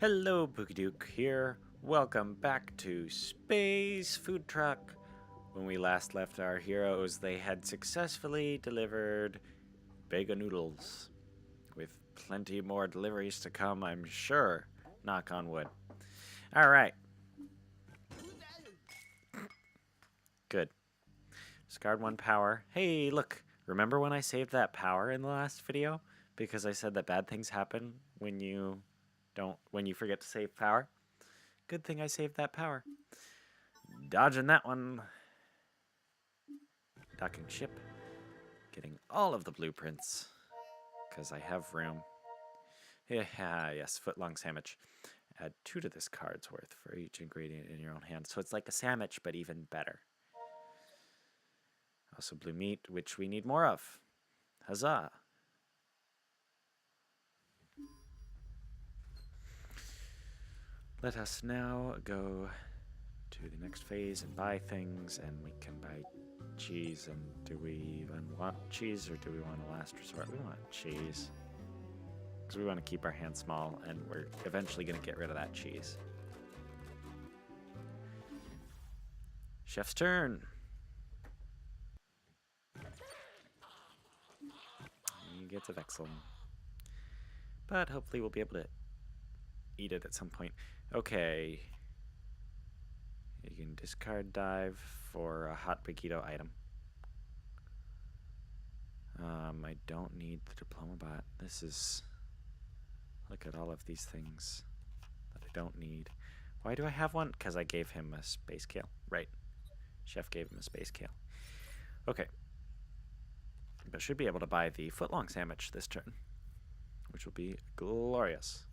Hello, Pookie here. Welcome back to Space Food Truck. When we last left our heroes, they had successfully delivered Bega Noodles. With plenty more deliveries to come, I'm sure. Knock on wood. Alright. Good. Discard one power. Hey, look. Remember when I saved that power in the last video? Because I said that bad things happen when you forget to save power? Good thing I saved that power. Dodging that one. Docking ship. Getting all of the blueprints. Because I have room. Yeah, yes, foot-long sandwich. Add 2 to this card's worth for each ingredient in your own hand. So it's like a sandwich, but even better. Also blue meat, which we need more of. Huzzah! Let us now go to the next phase and buy things, and we can buy cheese. And do we even want cheese, or do we want a last resort? We want cheese. Because we want to keep our hands small, and we're eventually going to get rid of that cheese. Chef's turn. He gets a Vexel. But hopefully we'll be able to eat it at some point. Okay. You can discard dive for a hot Brigido item. I don't need the Diploma Bot. This is... Look at all of these things that I don't need. Why do I have one? Because I gave him a space kale. Right. Chef gave him a space kale. Okay. But should be able to buy the foot-long sandwich this turn, which will be glorious.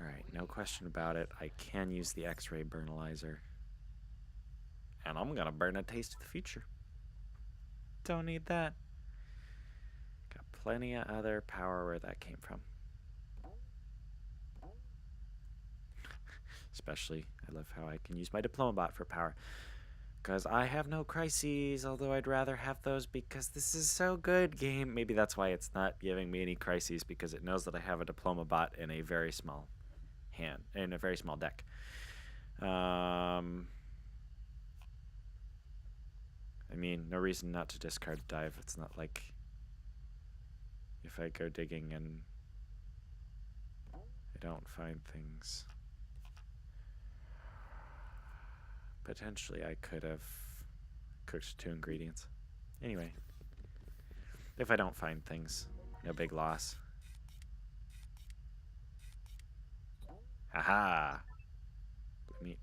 Alright, no question about it. I can use the X-ray burnalizer. And I'm gonna burn a Taste of the Future. Don't need that. Got plenty of other power where that came from. Especially, I love how I can use my Diploma Bot for power. Because I have no crises, although I'd rather have those because this is so good, game. Maybe that's why it's not giving me any crises, because it knows that I have a Diploma Bot in a very small in a very small deck. I mean, no reason not to discard dive. It's not like if I go digging and I don't find things. Potentially I could have cooked 2 ingredients. Anyway, if I don't find things, no big loss. Haha! Blue meat.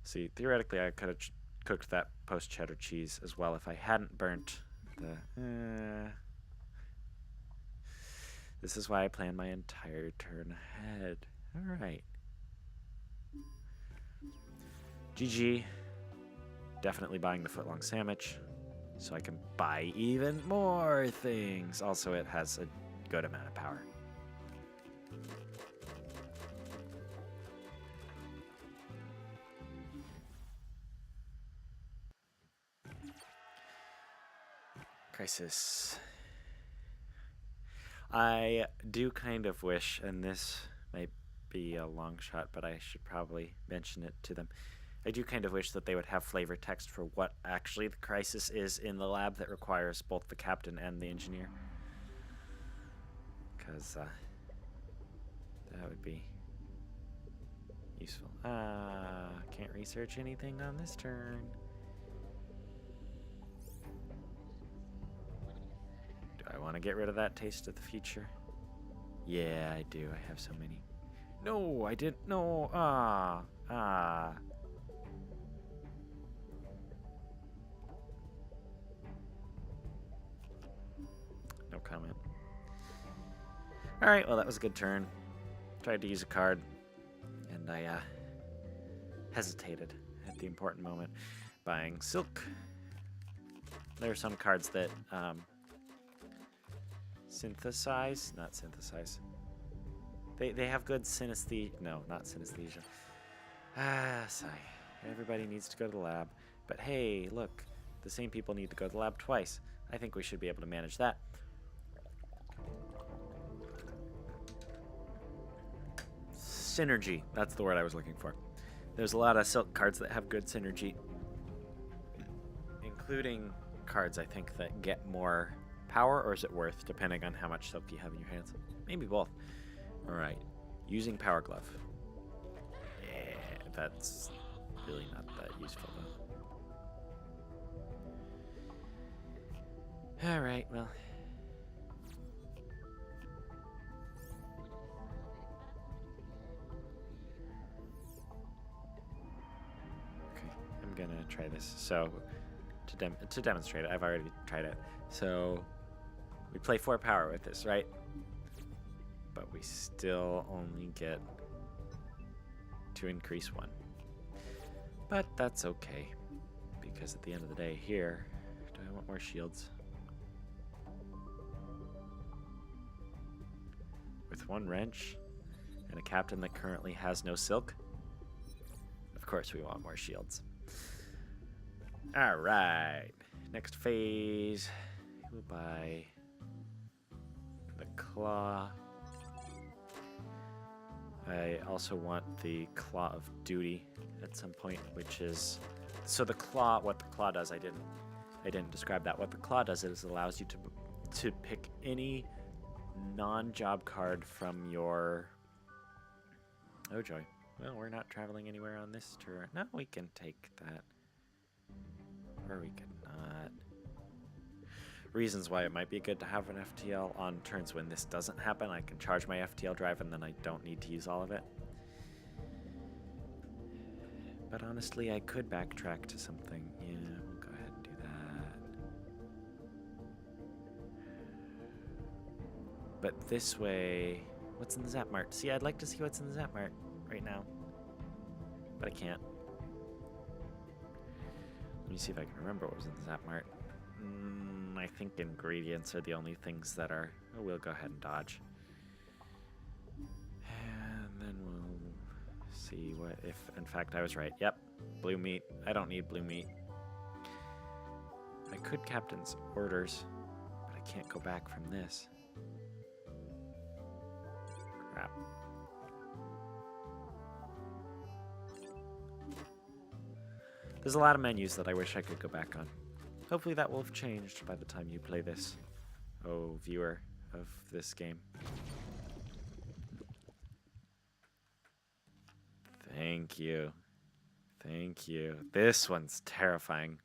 See, theoretically I could have cooked that post cheddar cheese as well if I hadn't burnt the... This is why I plan my entire turn ahead. Alright. GG. Definitely buying the foot-long sandwich, so I can buy even more things. Also, it has a good amount of power. Crisis. I do kind of wish, and this might be a long shot, but I should probably mention it to them. I do kind of wish that they would have flavor text for what actually the crisis is in the lab that requires both the captain and the engineer. Because that would be useful. Can't research anything on this turn. Do I want to get rid of that Taste of the Future? Yeah, I do. I have so many. No, I didn't. No. No comment. Alright, well, that was a good turn. Tried to use a card, and I hesitated at the important moment. Buying Silk. There are some cards that synthesize, not synthesize. They have good synesthesia. No, not synesthesia. Sigh. Everybody needs to go to the lab. But hey, look, the same people need to go to the lab twice. I think we should be able to manage that. synergy. That's the word I was looking for. There's a lot of silk cards that have good synergy, including cards I think that get more power, or is it worth, depending on how much silk you have in your hands. Maybe both. All right, using Power Glove. Yeah, that's really not that useful though. All right, well. I'm gonna try this. So, to demonstrate it, I've already tried it. So, we play 4 power with this, right? But we still only get to increase 1. But that's okay, because at the end of the day here, do I want more shields? With 1 wrench and a captain that currently has no silk, of course we want more shields. All right, next phase, we'll buy the claw. I also want the Claw of Duty at some point, which is, so the claw, what the claw does, I didn't describe that. What the claw does is it allows you to pick any non-job card from your, oh joy, well, we're not traveling anywhere on this turn. No, we can take that. Or we could not. Reasons why it might be good to have an FTL on turns when this doesn't happen. I can charge my FTL drive and then I don't need to use all of it. But honestly, I could backtrack to something. Yeah, we'll go ahead and do that. But this way, what's in the Zap Mart? See, I'd like to see what's in the Zap Mart right now. But I can't. Let me see if I can remember what was in the Zap Mart. I think ingredients are the only things that are... Oh, we'll go ahead and dodge. And then we'll see what if... In fact, I was right. Yep, blue meat. I don't need blue meat. I could captain's orders, but I can't go back from this. Crap. There's a lot of menus that I wish I could go back on. Hopefully that will have changed by the time you play this, oh viewer of this game. Thank you. Thank you. This one's terrifying.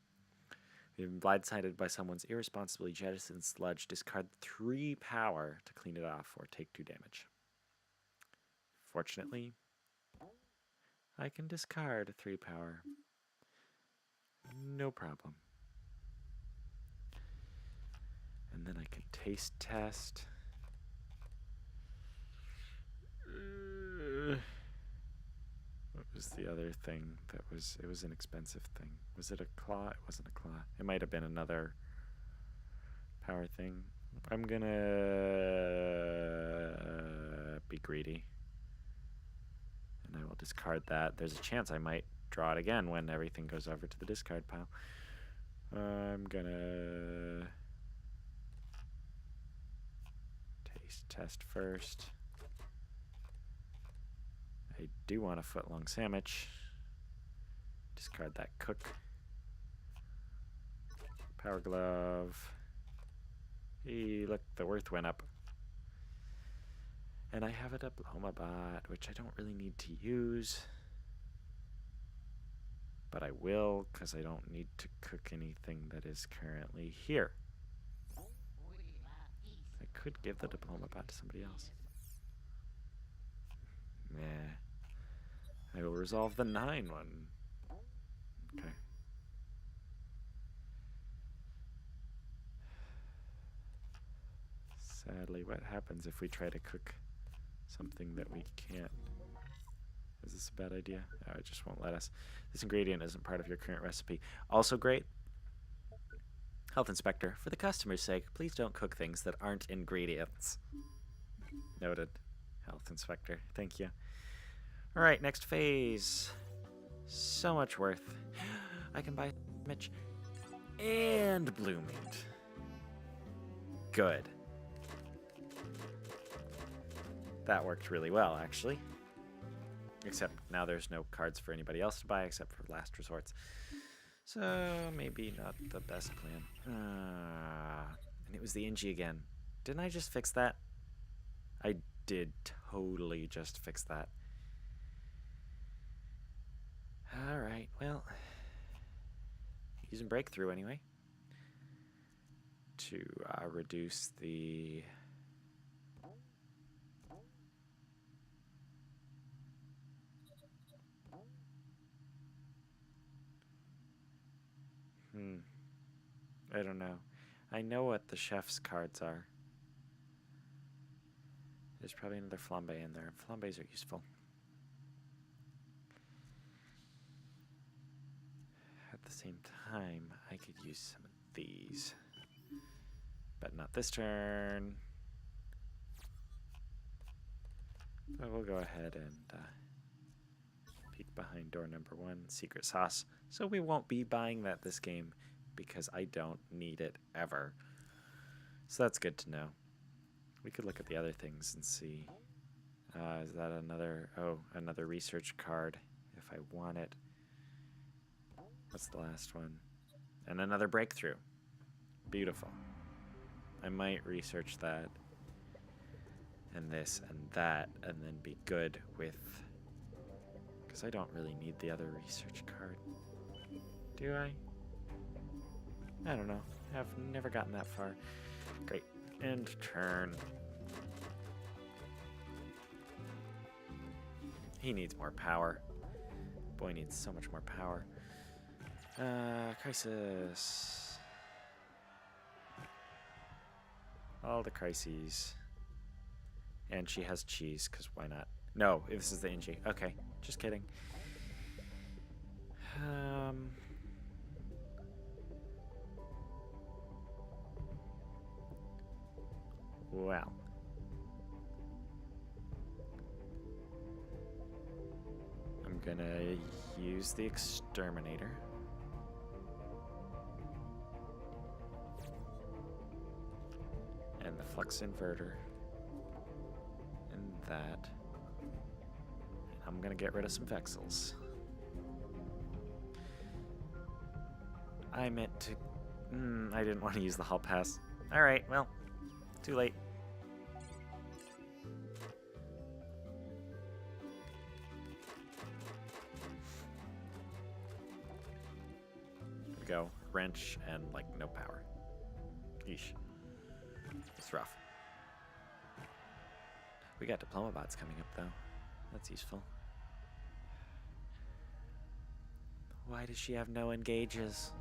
You've been blindsided by someone's irresponsibly jettisoned sludge. Discard 3 power to clean it off or take 2 damage. Fortunately, I can discard 3 power. No problem. And then I can taste test. What was the other thing that was, it was an expensive thing. Was it a claw? It wasn't a claw. It might have been another power thing. I'm gonna be greedy. And I will discard that. There's a chance I might draw it again when everything goes over to the discard pile. I'm gonna taste test first. I do want a foot-long sandwich. Discard that cook. Power glove. Hey, look, the worth went up. And I have a diploma bot, which I don't really need to use. But I will, because I don't need to cook anything that is currently here. I could give the diploma bot to somebody else. Nah. I will resolve the 9 one. Okay. Sadly, what happens if we try to cook something that we can't? Is this a bad idea? Oh, it just won't let us. This ingredient isn't part of your current recipe. Also great. Health Inspector, for the customer's sake, please don't cook things that aren't ingredients. Noted. Health Inspector, thank you. All right, next phase. So much worth. I can buy Mitch and blue meat. Good. That worked really well, actually. Except now there's no cards for anybody else to buy except for last resorts. So maybe not the best plan. And it was the Inji again. Didn't I just fix that? I did totally just fix that. Alright, well. Using Breakthrough anyway. To reduce the... I don't know. I know what the chef's cards are. There's probably another flambe in there. Flambes are useful. At the same time, I could use some of these. But not this turn. But we'll go ahead and peek behind door number 1, secret sauce. So we won't be buying that this game because I don't need it ever. So that's good to know. We could look at the other things and see. Is that another... Oh, another research card if I want it. What's the last one? And another breakthrough. Beautiful. I might research that. And this and that. And then be good with... Because I don't really need the other research card. Do I? I don't know. I've never gotten that far. Great. End turn. He needs more power. Boy needs so much more power. Crisis. All the crises. And she has cheese, because why not? No, this is the Inji. Okay, just kidding. Well. I'm gonna use the exterminator. And the flux inverter. And that. And I'm gonna get rid of some Vexels. I meant to... I didn't want to use the hall pass. Alright, well, too late. Go. Wrench and, like, no power. Yeesh. It's rough. We got Diploma Bots coming up, though. That's useful. Why does she have no engages?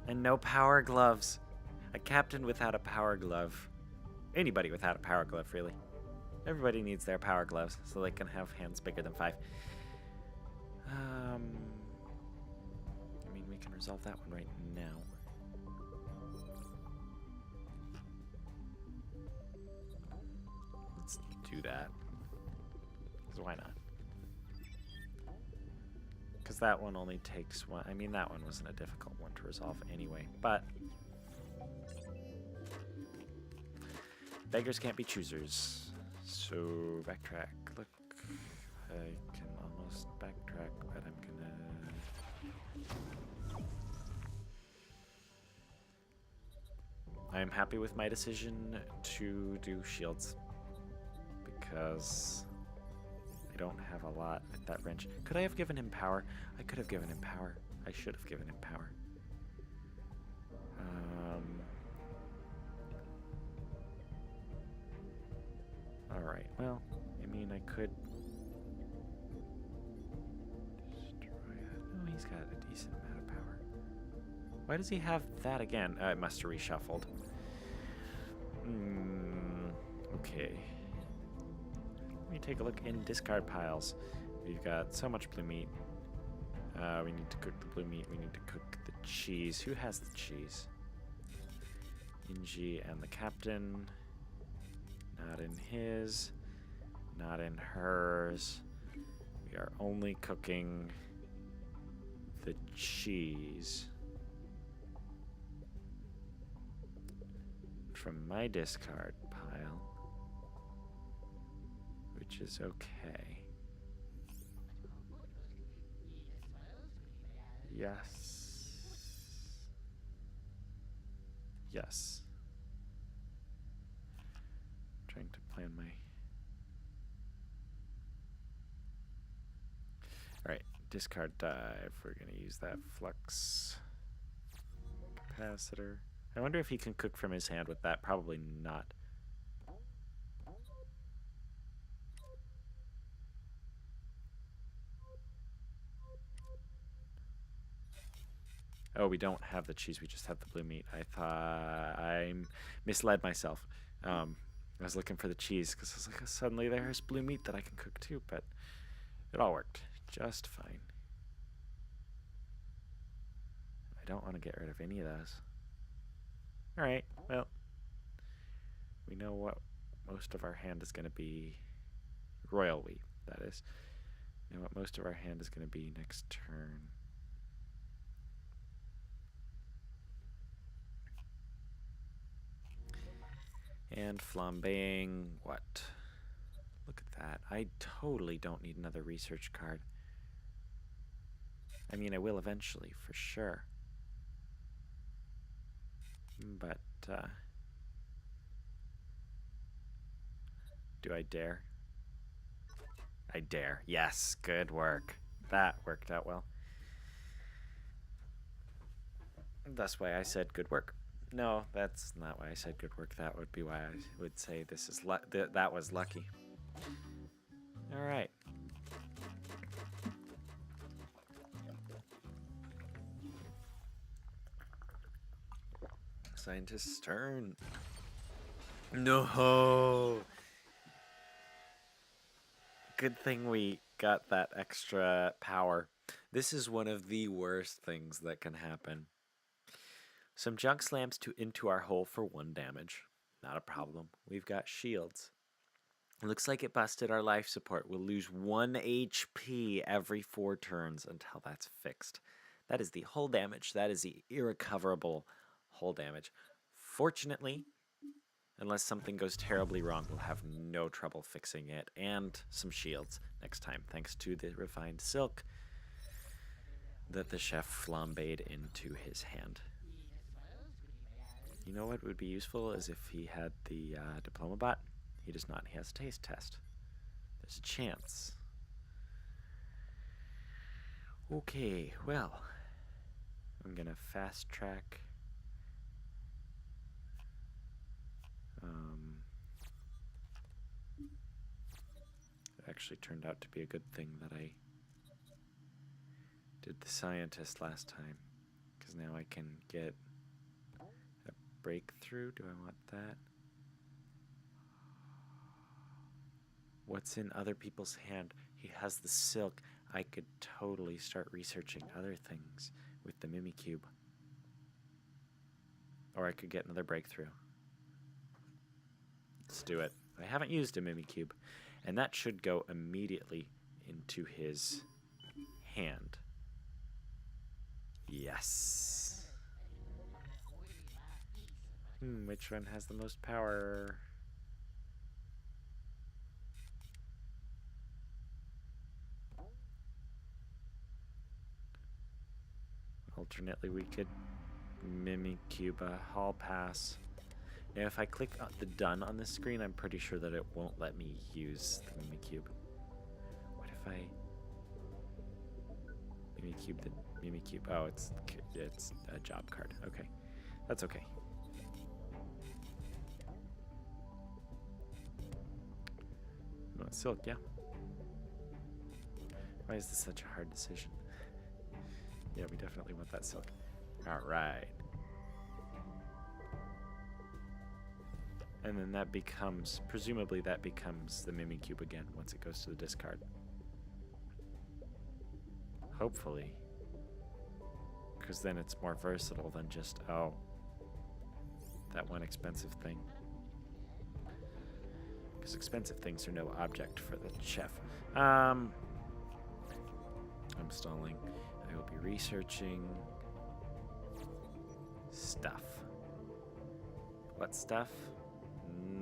And no power gloves. A captain without a power glove. Anybody without a power glove, really. Everybody needs their power gloves so they can have hands bigger than 5. I mean, we can resolve that one right now. Let's do that. Because why not? Because that one only takes one. I mean, that one wasn't a difficult one to resolve anyway. But beggars can't be choosers. So backtrack. Look, I can almost backtrack, but I'm gonna. I'm happy with my decision to do shields because I don't have a lot with that wrench. Could I have given him power? I could have given him power. I should have given him power. Alright, well, I mean, I could destroy that. No, he's got a decent amount of power. Why does he have that again? It must have reshuffled. Okay. Let me take a look in discard piles. We've got so much blue meat. We need to cook the blue meat. We need to cook the cheese. Who has the cheese? Inji and the captain. Not in his. Not in hers. We are only cooking the cheese from my discard pile, which is okay. Yes. Yes. Trying to plan my... Alright, discard dive. We're going to use that flux capacitor. I wonder if he can cook from his hand with that. Probably not. Oh, we don't have the cheese. We just have the blue meat. I thought I misled myself. I was looking for the cheese because I was like, suddenly there's blue meat that I can cook too, but it all worked just fine. I don't want to get rid of any of those. Alright, well, we know what most of our hand is going to be. Royal wheat, that is. We know what most of our hand is going to be next turn. And flambeing what? Look at that. I totally don't need another research card. I mean, I will eventually, for sure. But, do I dare? I dare. Yes, good work. That worked out well. That's why I said good work. No, that's not why I said good work. That would be why I would say this is that was lucky. All right. Scientist's turn. No. Good thing we got that extra power. This is one of the worst things that can happen. Some junk slams into our hole for 1 damage. Not a problem. We've got shields. Looks like it busted our life support. We'll lose 1 HP every 4 turns until that's fixed. That is the hull damage. That is the irrecoverable hull damage. Fortunately, unless something goes terribly wrong, we'll have no trouble fixing it. And some shields next time, thanks to the refined silk that the chef flambéed into his hand. You know what would be useful is if he had the diploma bot. He does not. He has a taste test. There's a chance. Okay, well, I'm going to fast track. It actually turned out to be a good thing that I did the scientist last time, because now I can get a breakthrough. Do I want that? What's in other people's hand? He has the silk. I could totally start researching other things with the Mimikyu. Or I could get another breakthrough. Let's do it. I haven't used a Mimikyu, and that should go immediately into his hand. Yes. Which one has the most power? Alternately, we could Mimikyu Hall Pass. Now, if I click the done on the screen, I'm pretty sure that it won't let me use the Mimikyu. What if I Mimikyu the Mimikyu? Oh, it's a job card. Okay, that's okay. You want silk? Yeah. Why is this such a hard decision? Yeah, we definitely want that silk. All right. And then that becomes, presumably that becomes the Mimikyu again once it goes to the discard. Hopefully. Because then it's more versatile than just, oh, that one expensive thing. Because expensive things are no object for the chef. I'm stalling. I will be researching stuff. What stuff?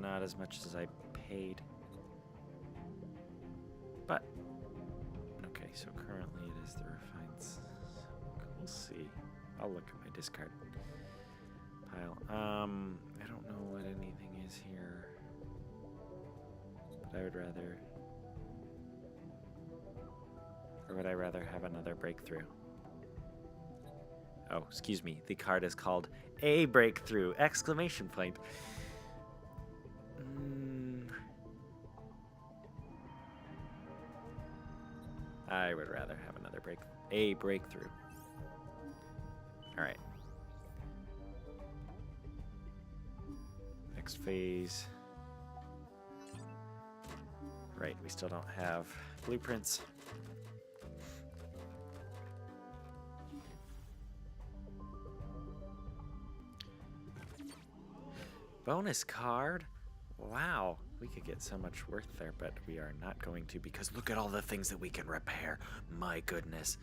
Not as much as I paid. But, okay, so currently it is the refined silk We'll see. I'll look at my discard pile. I don't know what anything is here. But I would rather... Or would I rather have another breakthrough? Oh, excuse me. The card is called A Breakthrough! Exclamation point. I would rather have another breakthrough. Alright. Next phase. Right, we still don't have blueprints. Bonus card? Wow, we could get so much worth there, but we are not going to because look at all the things that we can repair. My goodness.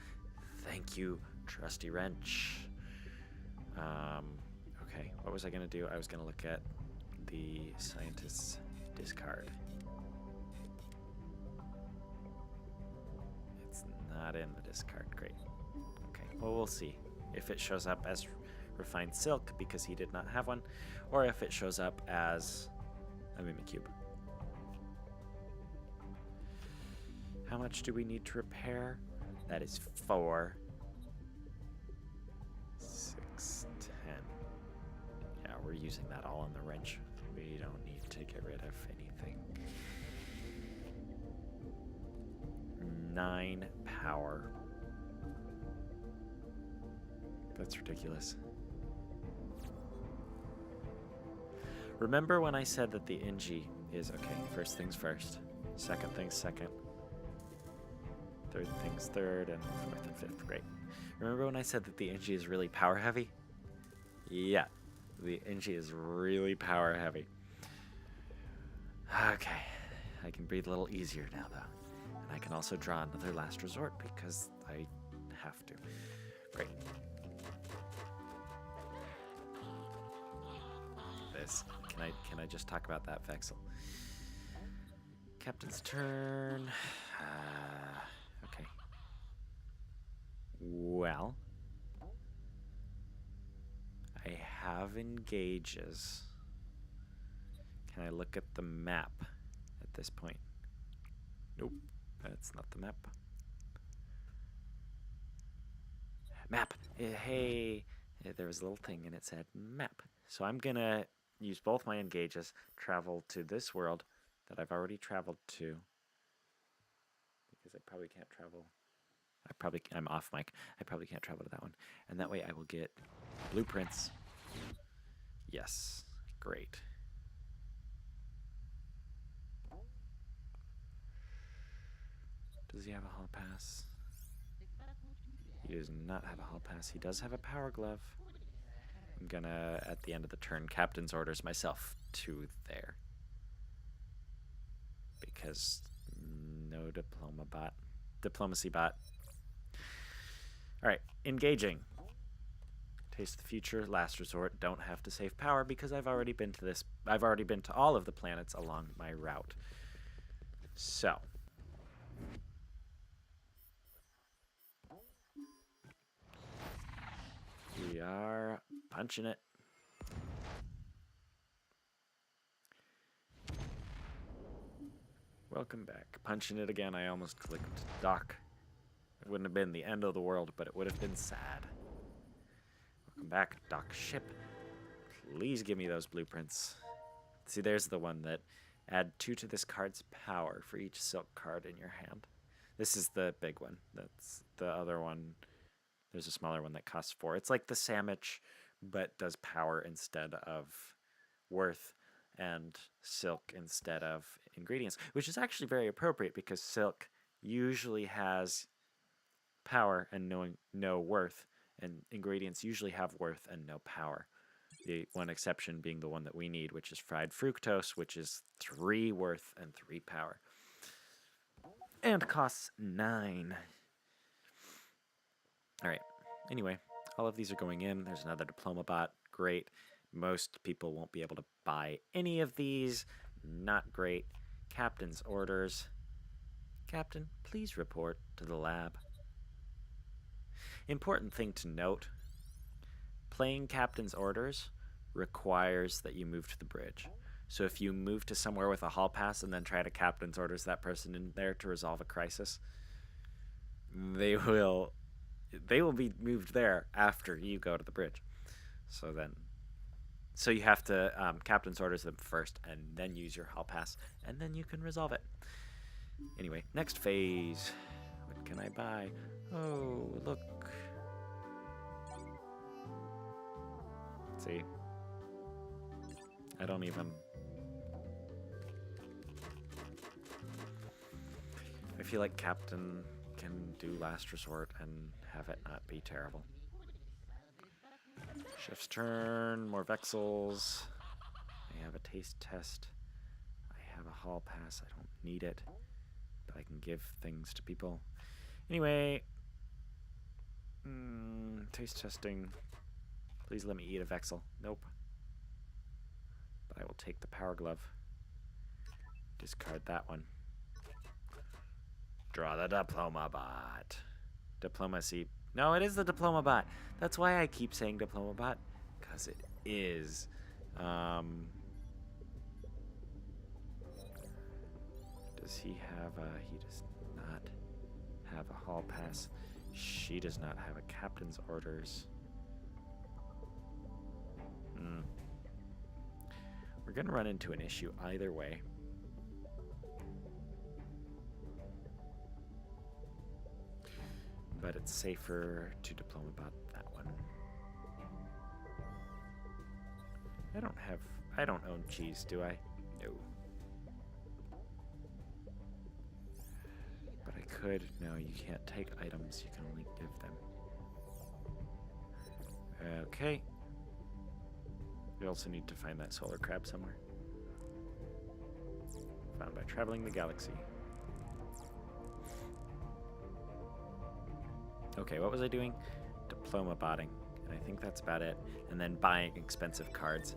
Thank you, Trusty Wrench. Okay, what was I going to do? I was going to look at the Scientist's discard. It's not in the discard. Great. Okay, well, we'll see if it shows up as Refined Silk because he did not have one, or if it shows up as a Mimikyu. How much do we need to repair? That is 4, 6, 10. Yeah, we're using that all on the wrench. We don't need to get rid of anything. 9 power. That's ridiculous. Remember when I said that the Inji is, okay, first things first, second things second, third things third, and fourth and fifth. Great. Remember when I said that the Inji is really power heavy? Yeah, the Inji is really power heavy. Okay, I can breathe a little easier now though. And I can also draw another last resort because I have to. Great. This. Can I just talk about that, Vexel? Captain's turn. Okay. Well, I have engages. Can I look at the map at this point? Nope, that's not the map. Map. Hey, there was a little thing and it said map. So I'm gonna use both my engages, travel to this world that I've already traveled to, because I probably can't travel. I'm off mic. I probably can't travel to that one. And that way I will get blueprints. Yes, great. Does he have a hall pass? He does not have a hall pass. He does have a power glove. I'm gonna, at the end of the turn, Captain's orders myself to there. Because no diplomacy bot. Alright, engaging. Taste the future, last resort, don't have to save power because I've already been to all of the planets along my route. So. We are punching it. Welcome back. Punching it again. I almost clicked dock. It wouldn't have been the end of the world, but it would have been sad. Welcome back. Dock ship. Please give me those blueprints. See, there's the one that add 2 to this card's power for each silk card in your hand. This is the big one. That's the other one. There's a smaller one that costs 4. It's like the sandwich, but does power instead of worth, and silk instead of ingredients, which is actually very appropriate because silk usually has power and no worth, and ingredients usually have worth and no power. The one exception being the one that we need, which is fried fructose, which is 3 worth and 3 power. And costs 9. Alright, anyway, all of these are going in. There's another diploma bot. Great. Most people won't be able to buy any of these. Not great. Captain's orders. Captain, please report to the lab. Important thing to note, playing Captain's Orders requires that you move to the bridge. So if you move to somewhere with a hall pass and then try to Captain's Orders that person in there to resolve a crisis, they will be moved there after you go to the bridge. So you have to Captain's Orders them first and then use your hall pass, and then you can resolve it. Anyway, next phase. What can I buy? Oh, look. Let's see. I don't even... I feel like Captain can do Last Resort and have it not be terrible. Chef's turn, more Vexels. I have a taste test. I have a hall pass. I don't need it, but I can give things to people. Anyway, taste testing. Please let me eat a Vexel. Nope. But I will take the Power Glove. Discard that one. Draw the Diploma Bot. Diplomacy. No, it is the Diploma Bot. That's why I keep saying Diploma Bot, because it is. Does he have a... He does not have a hall pass. She does not have a Captain's Orders. We're going to run into an issue either way. But it's safer to Diploma Bot that one. I don't own cheese, do I? No. But I could. No, you can't take items, you can only give them. Okay. We also need to find that solar crab somewhere. Found by traveling the galaxy. Okay, what was I doing? Diploma botting. And I think that's about it. And then buying expensive cards.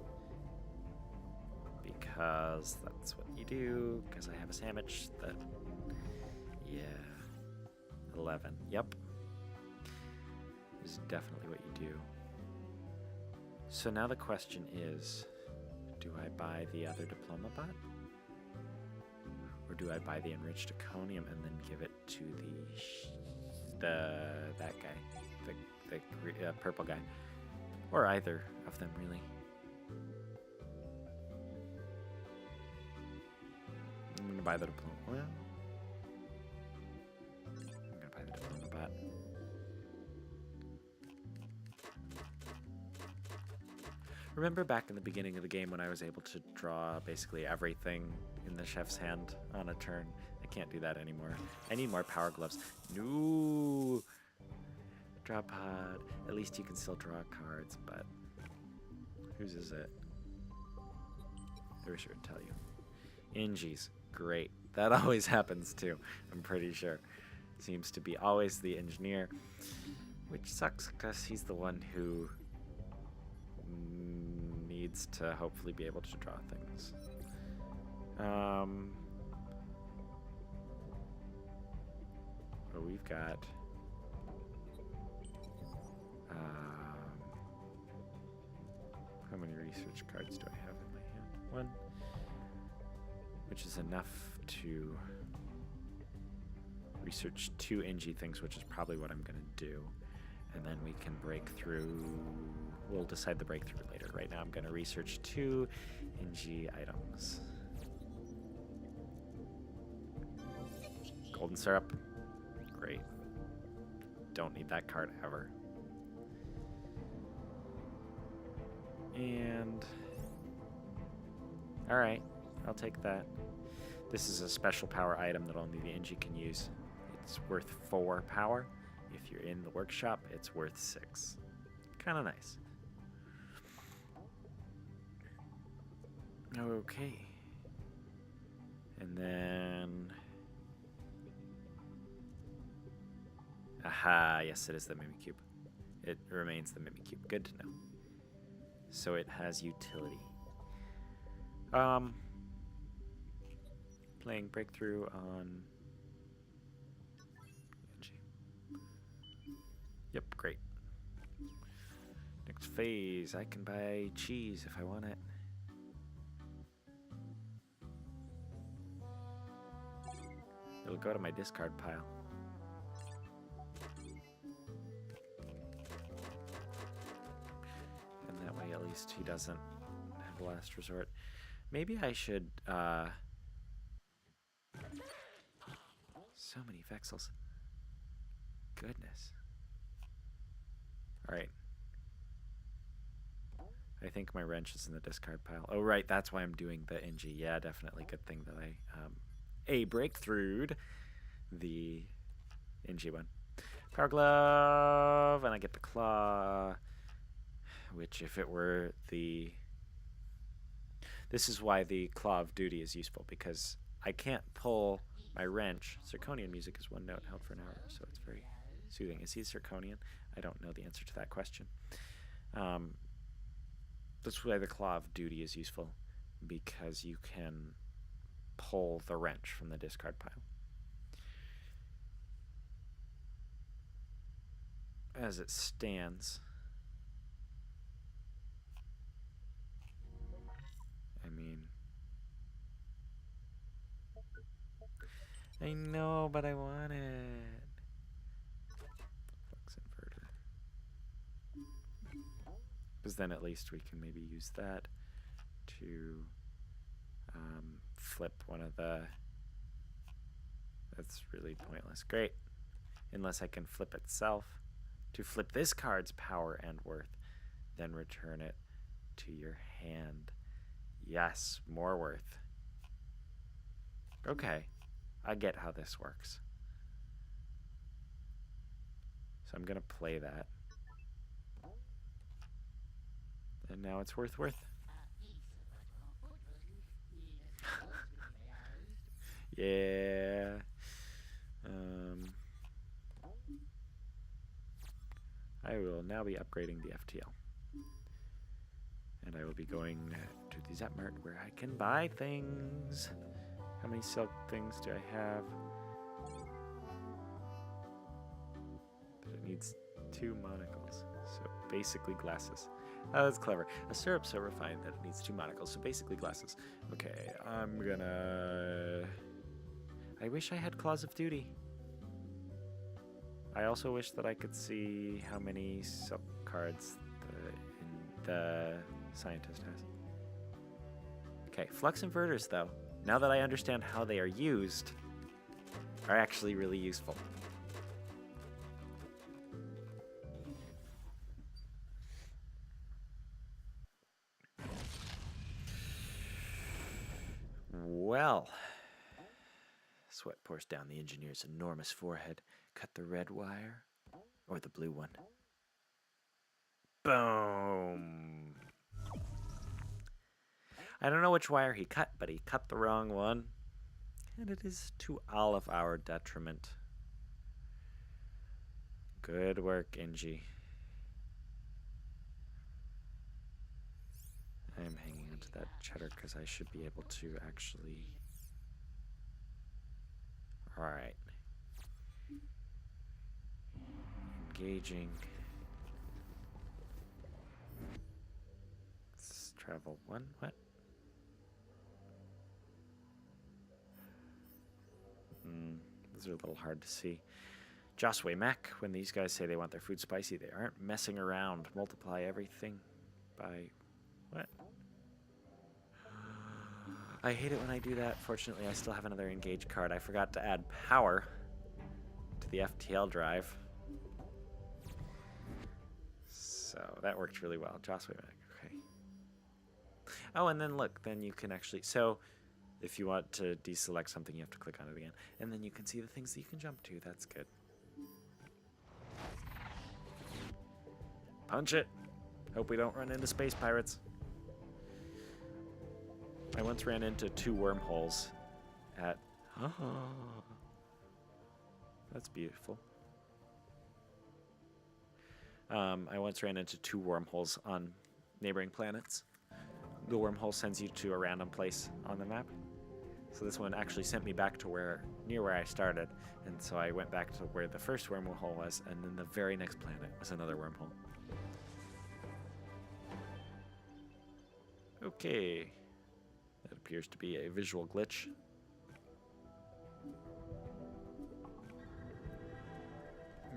Because that's what you do. Because I have a sandwich that... Yeah. 11. Yep. This is definitely what you do. So now the question is, do I buy the other Diploma Bot? Or do I buy the enriched Econium and then give it to that guy, the purple guy, or either of them really? I'm gonna buy the Diploma. Well, I'm gonna buy the Diploma Bot. Remember back in the beginning of the game when I was able to draw basically everything in the chef's hand on a turn? I can't do that anymore. I need more Power Gloves. No! Draw pod. At least you can still draw cards, but... Whose is it? I wish I would tell you. Ingi's. Great. That always happens too, I'm pretty sure. Seems to be always the engineer. Which sucks, because he's the one who... needs to hopefully be able to draw things. What we've got. How many research cards do I have in my hand? One. Which is enough to research 2 Ingi things, which is probably what I'm going to do. And then we can break through. We'll decide the breakthrough later. Right now I'm going to research 2 Ingi items. Golden syrup. Great. Don't need that card ever. And... Alright, I'll take that. This is a special power item that only the Ingi can use. It's worth 4 power. If you're in the workshop, it's worth 6. Kind of nice. Okay. And then... Aha, yes, it is the Mimikyu. It remains the Mimikyu. Good to know. So it has utility. Playing Breakthrough on... Yep, great. unlocked phase. I can buy cheese if I want it. It'll go to my discard pile. And that way at least he doesn't have last resort. Maybe I should, so many Vexels. Goodness. Alright. I think my wrench is in the discard pile. Oh, right, that's why I'm doing the NG. Yeah, definitely. Good thing that I breakthrough'd the NG one. Power Glove, and I get the Claw, which if it were the... This is why the Claw of Duty is useful, because I can't pull my wrench. Zirconian music is one note held for an hour, so it's very soothing. Is he Zirconian? I don't know the answer to that question. That's why the Claw of Duty is useful, because you can pull the wrench from the discard pile. As it stands, I mean, I know, but I want it. Flux inverter. Because then at least we can maybe use that to flip one of the... That's really pointless. Great. Unless I can flip itself. To flip this card's power and worth, then return it to your hand. Yes, more worth. Okay, I get how this works. So I'm gonna play that. And now it's worth. Yeah. I will now be upgrading the FTL. And I will be going to the Zepmart where I can buy things. How many silk things do I have? It needs 2 monocles. So basically glasses. Oh, that's clever. A syrup so refined that it needs 2 monocles. So basically glasses. Okay, I'm gonna... I wish I had Claws of Duty. I also wish that I could see how many silk cards the scientist has. Okay, flux inverters, though, now that I understand how they are used, are actually really useful. Well, sweat pours down the engineer's enormous forehead. Cut the red wire or the blue one. Boom. I don't know which wire he cut, but he cut the wrong one. And it is to all of our detriment. Good work, NG. I'm hanging onto that cheddar because I should be able to actually... Alright. Engaging. Let's travel 1. What? Those are a little hard to see. Josway Mac, when these guys say they want their food spicy, they aren't messing around. Multiply everything by... What? I hate it when I do that. Fortunately, I still have another engage card. I forgot to add power to the FTL drive. So that worked really well. Josway Mac, okay. Oh, and then look, then you can actually... So if you want to deselect something, you have to click on it again. And then you can see the things that you can jump to. That's good. Punch it. Hope we don't run into space pirates. I once ran into 2 wormholes at... Oh, that's beautiful. I once ran into 2 wormholes on neighboring planets. The wormhole sends you to a random place on the map. So this one actually sent me back to near where I started. And so I went back to where the first wormhole was, and then the very next planet was another wormhole. Okay. That appears to be a visual glitch.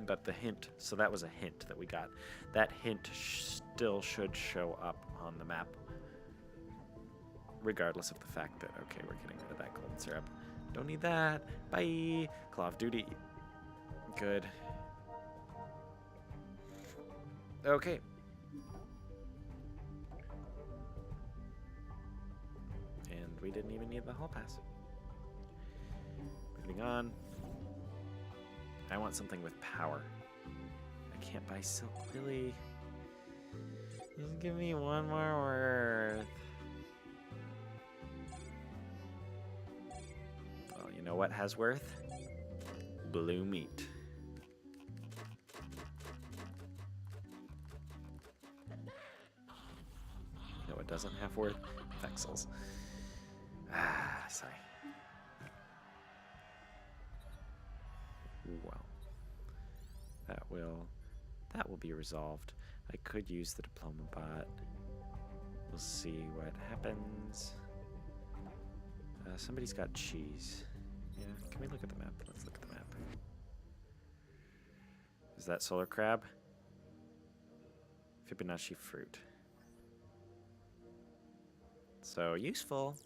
But the hint, so that was a hint that we got. That hint still should show up on the map, regardless of the fact that, okay, we're getting rid of that golden syrup. Don't need that. Bye. Call of Duty. Good. Okay. And we didn't even need the hall pass. Moving on. I want something with power. I can't buy silk, really. Just give me one more worth. Well, you know what has worth? Blue meat. You know what doesn't have worth? Vexels. Ah, sorry. Well, that will be resolved. I could use the diploma bot. We'll see what happens. Somebody's got cheese. Yeah, can we look at the map? Let's look at the map. Is that solar crab? Fibonacci fruit. So useful,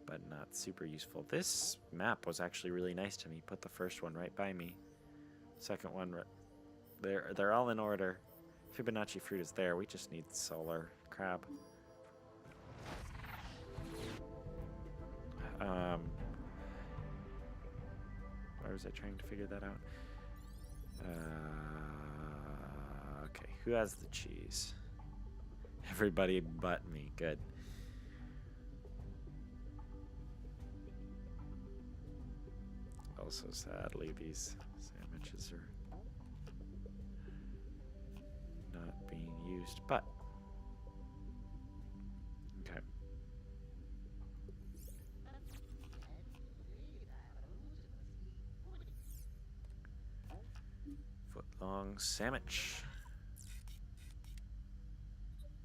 but not super useful. This map was actually really nice to me. Put the first one right by me. Second one, they're all in order. Fibonacci fruit is there. We just need solar crab. Why was I trying to figure that out? Okay, who has the cheese? Everybody but me. Good. Also, sadly, these sandwiches are not being used, but okay. Foot-long sandwich.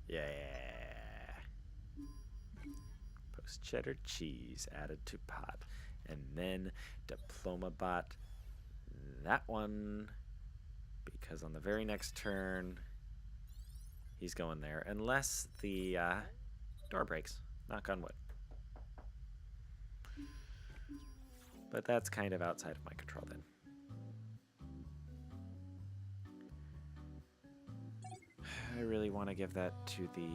Yeah. Post cheddar cheese added to pot. And then diploma bot that one, because on the very next turn he's going there unless the door breaks. Knock on wood. But that's kind of outside of my control then. I really want to give that to the...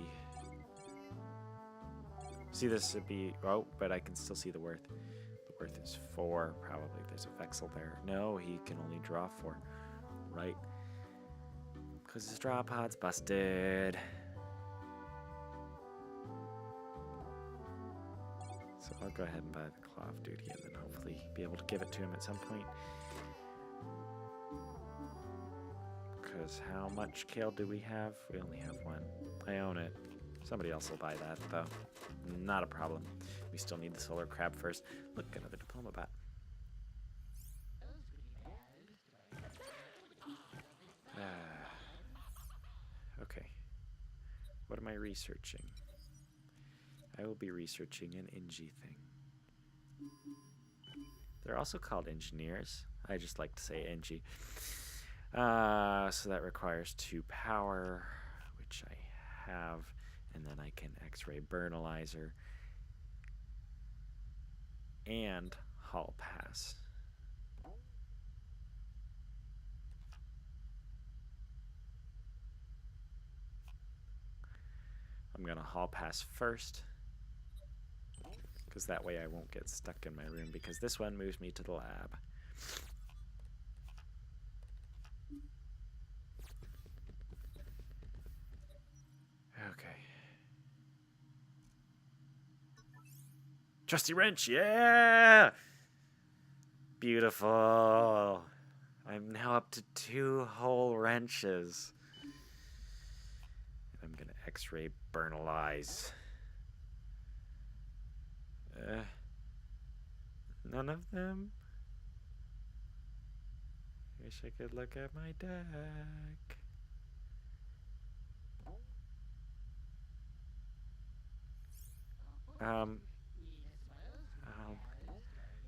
See, this would be... Oh, but I can still see the worth. The worth is 4. Probably there's a Vexel there. No, he can only draw 4. Right. Because his draw pod's busted. So I'll go ahead and buy the Claw of Duty and then hopefully be able to give it to him at some point. Because how much kale do we have? We only have 1. I own it. Somebody else will buy that, though. Not a problem. We still need the solar crab first. Look, another diploma bot. Okay. What am I researching? I will be researching an Engie thing. They're also called engineers. I just like to say Engie. So that requires 2 power, which I have, and then I can X-ray Burnalizer and Hall Pass. I'm gonna Hall Pass first, because that way I won't get stuck in my room, because this one moves me to the lab. Okay. Trusty wrench, yeah! Beautiful. I'm now up to 2 whole wrenches. I'm gonna X-ray Burnalize. None of them? Wish I could look at my deck.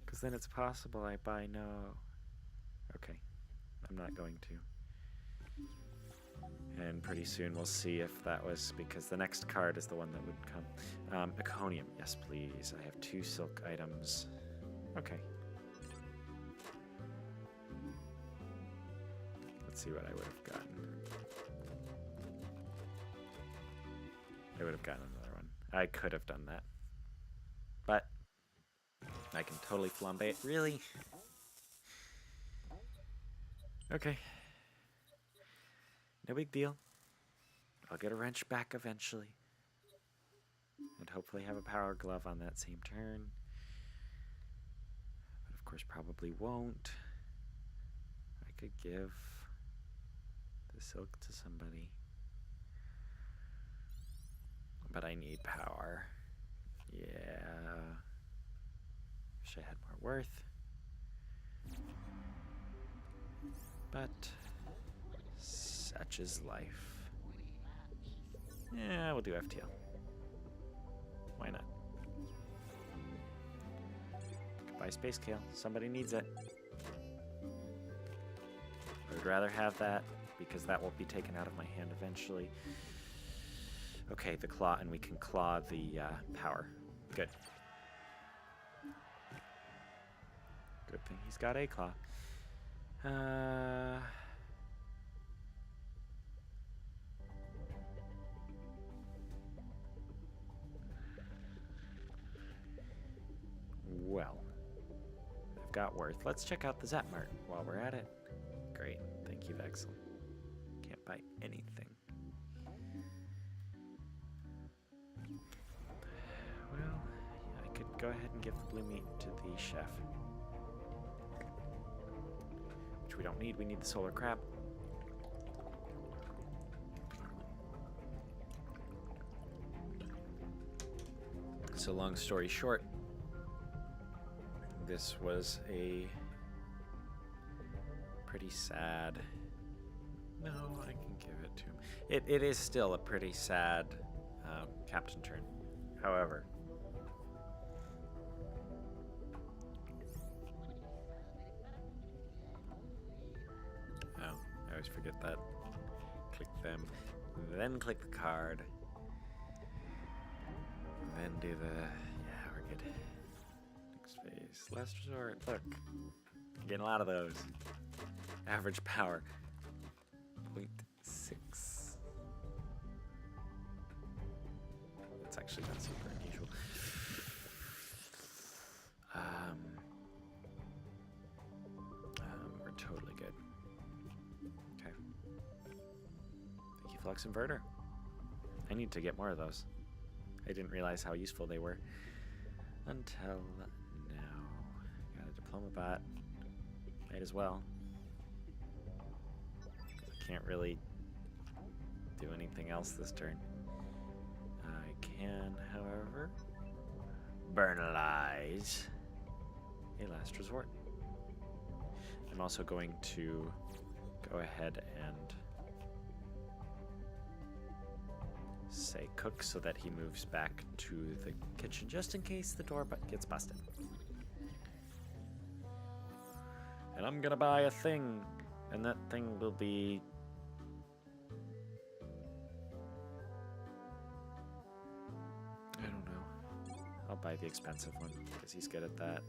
Because then it's possible I buy no. Okay, I'm not going to. And pretty soon we'll see if that was because the next card is the one that would come. Iconium, yes please. I have 2 silk items. Okay. Let's see what I would have gotten. I would have gotten another one. I could have done that. But I can totally flambe it. Really? Okay. No big deal. I'll get a wrench back eventually. And hopefully have a power glove on that same turn. But of course probably won't. I could give the silk to somebody. But I need power. Yeah. Wish I had more worth. But such is life. Yeah, we'll do FTL. Why not? Goodbye, Space Kale. Somebody needs it. I would rather have that because that will be taken out of my hand eventually. Okay, the claw, and we can claw the power. Good. Good thing he's got a claw. Well, I've got worth. Let's check out the Zap Mart while we're at it. Great. Thank you, Vexel. Can't buy anything. Well, I could go ahead and give the blue meat to the chef. Which we don't need. We need the solar crab. So long story short, this was a pretty sad... No, I can give it to him. It is still a pretty sad captain turn. However, oh, I always forget that. Click them, then click the card, then do the... Yeah, we're good. Next phase. Last resort. Look. Getting a lot of those. Average power. 0.6. That's actually not super unusual. We're totally good. Okay. Thank you, Flux Inverter. I need to get more of those. I didn't realize how useful they were until now. Got a Diploma Bot. Might as well. I can't really do anything else this turn. I can, however, Burnalize a last resort. I'm also going to go ahead and say cook so that he moves back to the kitchen just in case the door gets busted. And I'm gonna buy a thing, and that thing will be... I don't know. I'll buy the expensive one, because he's good at that.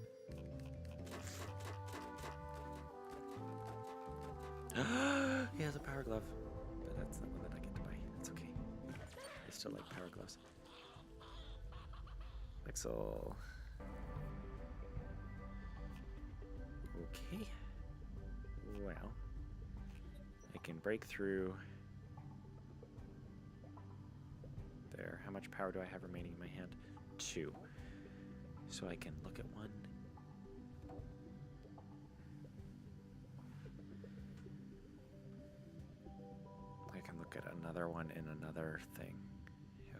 He has a power glove, but that's not one that I get to buy. That's okay. I still like power gloves. Pixel. Okay. Well, I can break through there. How much power do I have remaining in my hand? 2. So I can look at one. I can look at another one in another thing.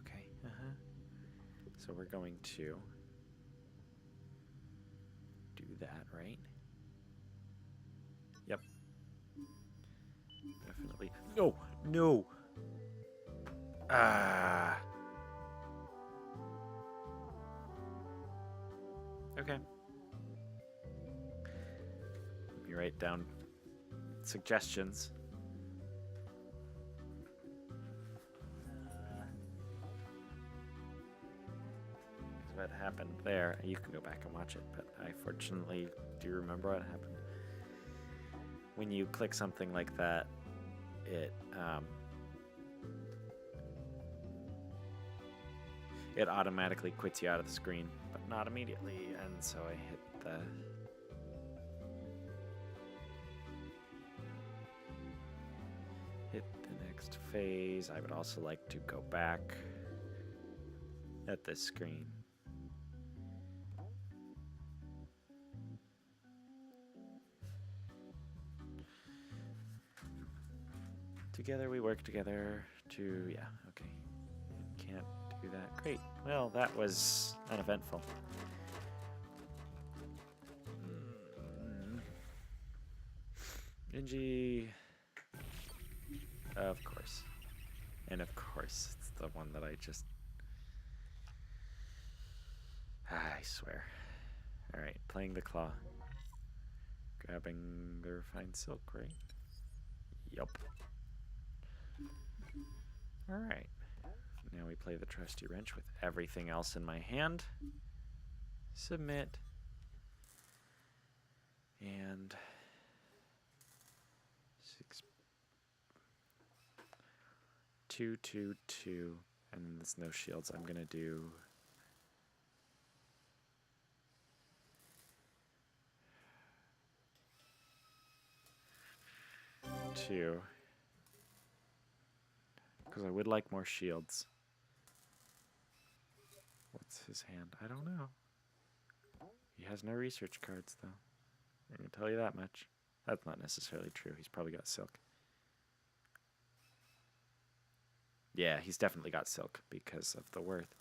Okay. So we're going to do that, right? Yep. Definitely. No! No! Ah! Okay. Let me write down suggestions. What happened there? You can go back and watch it, but I fortunately do remember what happened. When you click something like that, it automatically quits you out of the screen, but not immediately, and so I hit the next phase. I would also like to go back at this screen. Together we work together to, yeah, okay. Can't do that. Great. Well, that was uneventful. Ninji. Of course. And of course, it's the one that I just... I swear. Alright, playing the claw. Grabbing the refined silk, right? Yup. Alright. Now we play the trusty wrench with everything else in my hand. Submit. And 6, 2, 2, 2, and then there's no shields. I'm gonna do 2, because I would like more shields. What's his hand? I don't know. He has no research cards, though. I'm going to tell you that much. That's not necessarily true. He's probably got silk. Yeah, he's definitely got silk because of the worth.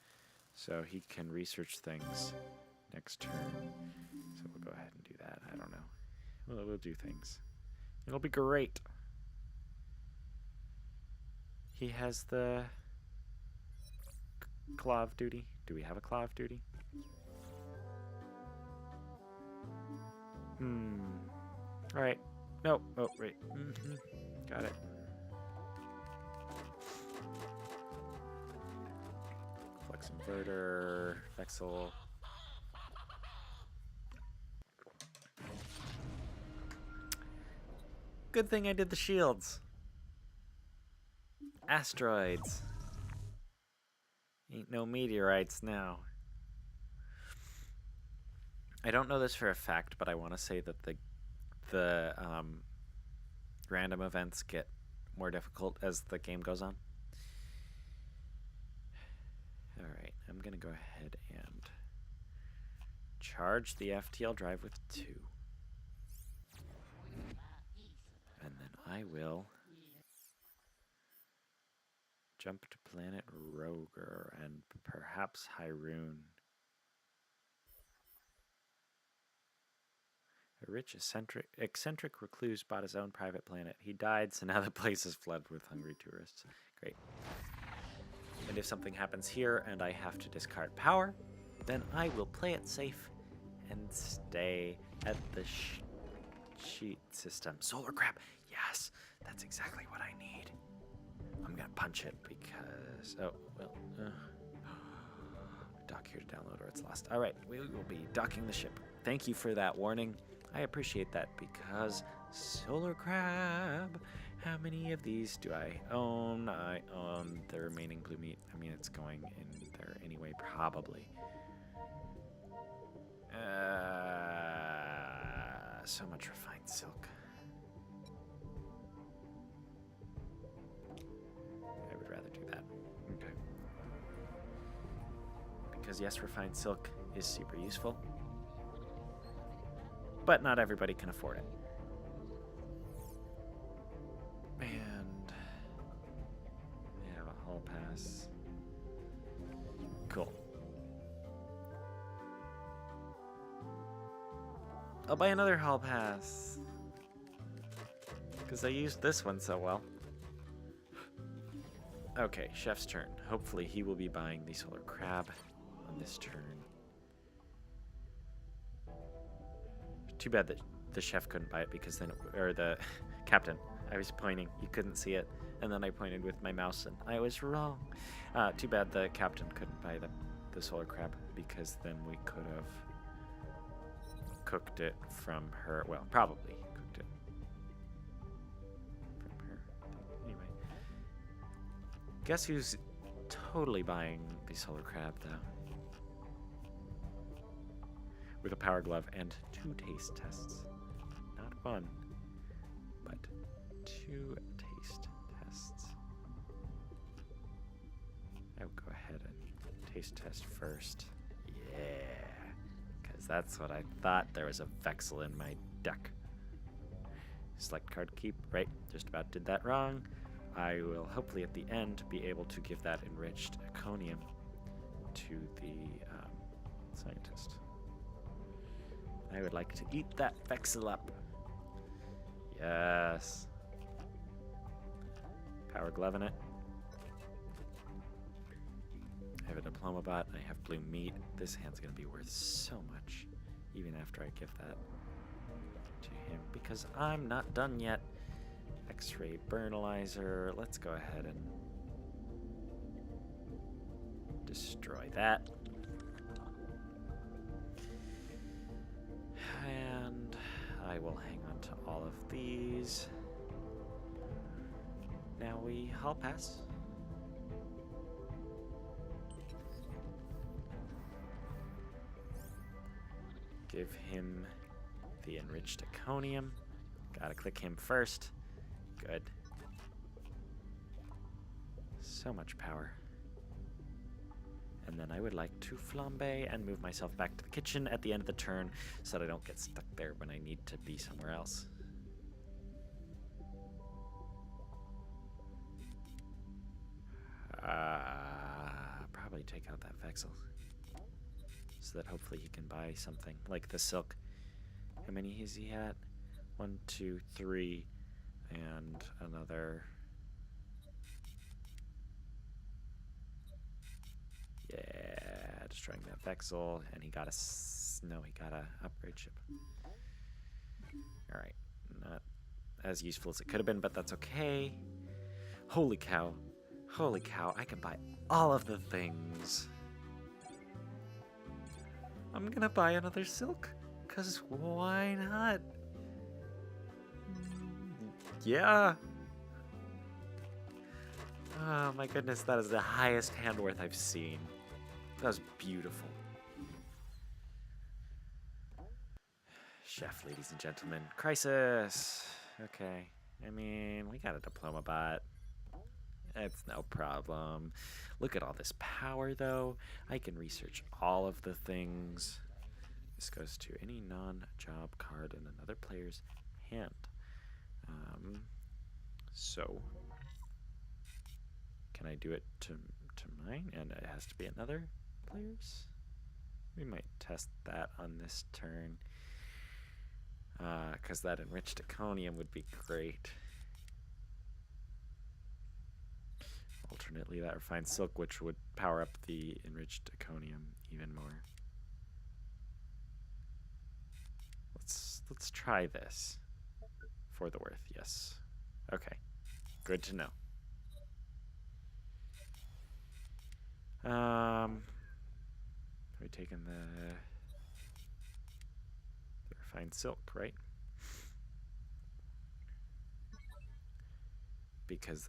So he can research things next turn. So we'll go ahead and do that. I don't know. Well, we'll do things. It'll be great. He has the Claw of Duty. Do we have a Claw of Duty? Alright. No. Oh, right. Got it. Flex Inverter. Vexel. Good thing I did the shields. Asteroids. Ain't no meteorites now. I don't know this for a fact, but I want to say that the random events get more difficult as the game goes on. Alright, I'm going to go ahead and charge the FTL drive with 2. And then I will jump to planet Roger and perhaps Hyrule. A rich, eccentric recluse bought his own private planet. He died, so now the place is flooded with hungry tourists. Great. And if something happens here and I have to discard power, then I will play it safe and stay at the sheet system. Solar crab! Yes! That's exactly what I need. I'm gonna punch it because... Oh, well... dock here to download or it's lost. Alright, we will be docking the ship. Thank you for that warning. I appreciate that because Solar Crab. How many of these do I own? I own the remaining blue meat. I mean, it's going in there anyway, probably. So much refined silk. I would rather do that. Okay. Because yes, refined silk is super useful. But not everybody can afford it. And we have a hall pass. Cool. I'll buy another hall pass. Because I used this one so well. Okay, Chef's turn. Hopefully he will be buying the Solar Crab on this turn. Too bad that the chef couldn't buy it because then, or the captain. I was pointing, you couldn't see it, and then I pointed with my mouse and I was wrong. Too bad the captain couldn't buy the solar crab because then we could have cooked it from her. Well, probably cooked it from her. Anyway, guess who's totally buying the solar crab though? With a power glove and 2 taste tests. Not 1, but 2 taste tests. I will go ahead and taste test first. Yeah, because that's what I thought. There was a Vexel in my deck. Select card keep. Right, just about did that wrong. I will hopefully at the end be able to give that enriched Iconium to the scientist. I would like to eat that Vexel up. Yes. Power glove in it. I have a diploma bot. I have blue meat. This hand's going to be worth so much, even after I give that to him, because I'm not done yet. X-ray burnalizer. Let's go ahead and destroy that. And I will hang on to all of these. Now we hall pass. Give him the enriched Iconium. Gotta click him first. Good. So much power. And then I would like to flambe and move myself back to the kitchen at the end of the turn so that I don't get stuck there when I need to be somewhere else. Probably take out that Vexel so that hopefully he can buy something like the silk. How many is he at? 1, 2, 3, and another. Yeah, destroying that Vexel, and he got a upgrade ship. All right, not as useful as it could have been, but that's okay. Holy cow, I can buy all of the things. I'm gonna buy another silk, cause why not? Yeah. Oh my goodness, that is the highest hand worth I've seen. That was beautiful. Chef, ladies and gentlemen. Crisis! Okay. I mean, we got a diploma bot. It's no problem. Look at all this power, though. I can research all of the things. This goes to any non-job card in another player's hand. So, can I do it to mine? And it has to be another player's? We might test that on this turn. Because that enriched Iconium would be great. Alternately, that refined silk, which would power up the enriched Iconium even more. Let's try this. For the worth, yes. Okay. Good to know. Are we taking the refined silk, right? Because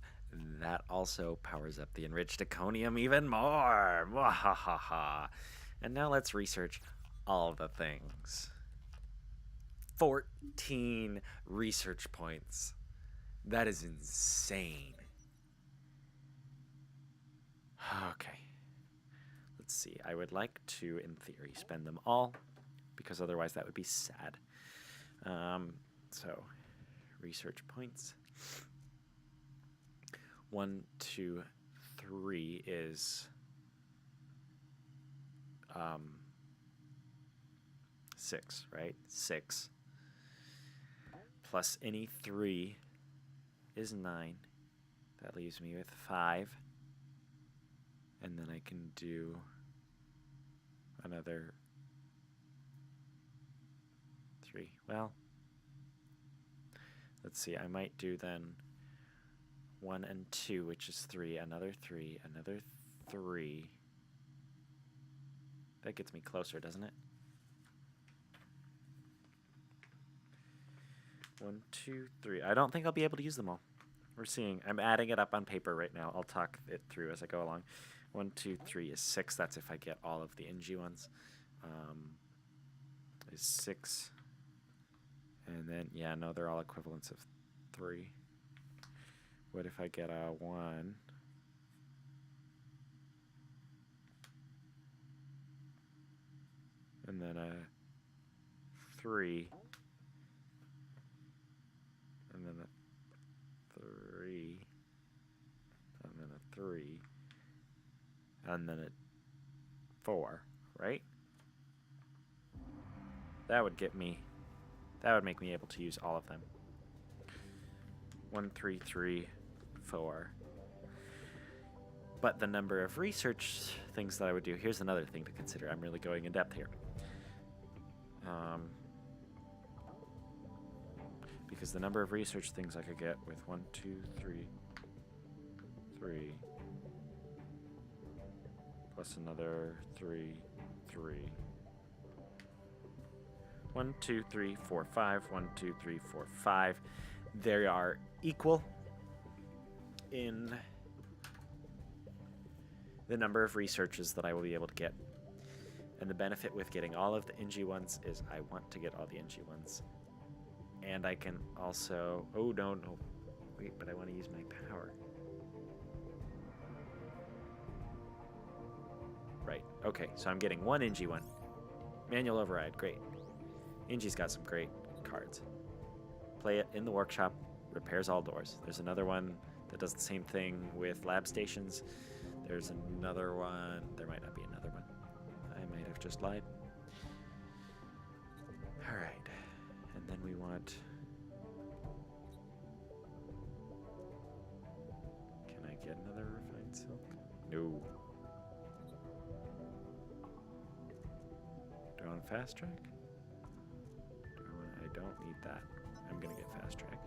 that also powers up the enriched Iconium even more. Mwahaha. And now let's research all the things. 14 research points. That is insane. Okay. Let's see. I would like to, in theory, spend them all, because otherwise that would be sad. So, research points. 1, 2, 3 is 6, right? 6. Plus any 3 is 9. That leaves me with 5. And then I can do another 3. Well, let's see. I might do then 1 and 2, which is 3, another 3, another 3. That gets me closer, doesn't it? 1, 2, 3. I don't think I'll be able to use them all. We're seeing. I'm adding it up on paper right now. I'll talk it through as I go along. 1, 2, 3 is 6. That's if I get all of the NG ones. Is 6. And then, yeah, no, they're all equivalents of 3. What if I get a 1? And then a 3. And then a 3. And then a 3. And then a 4, right? That would get me, that would make me able to use all of them. 1, 3, 3, 4. But the number of research things that I would do, here's another thing to consider. I'm really going in depth here. Because the number of research things I could get with 1, 2, 3, 3, plus another 3, 3. 1, 2, 3, 4, 5. 1, 2, 3, 4, 5. They are equal in the number of researches that I will be able to get. And the benefit with getting all of the NG ones is I want to get all the NG ones. And I can also... Oh, no. Wait, but I want to use my power. Right. Okay, so I'm getting one NG one. Manual override. Great. NG's got some great cards. Play it in the workshop. Repairs all doors. There's another one that does the same thing with lab stations. There's another one. There might not be another one. I might have just lied. All right. And then we want... Can I get another refined silk? No. Do I want a fast track? I don't need that. I'm going to get fast track.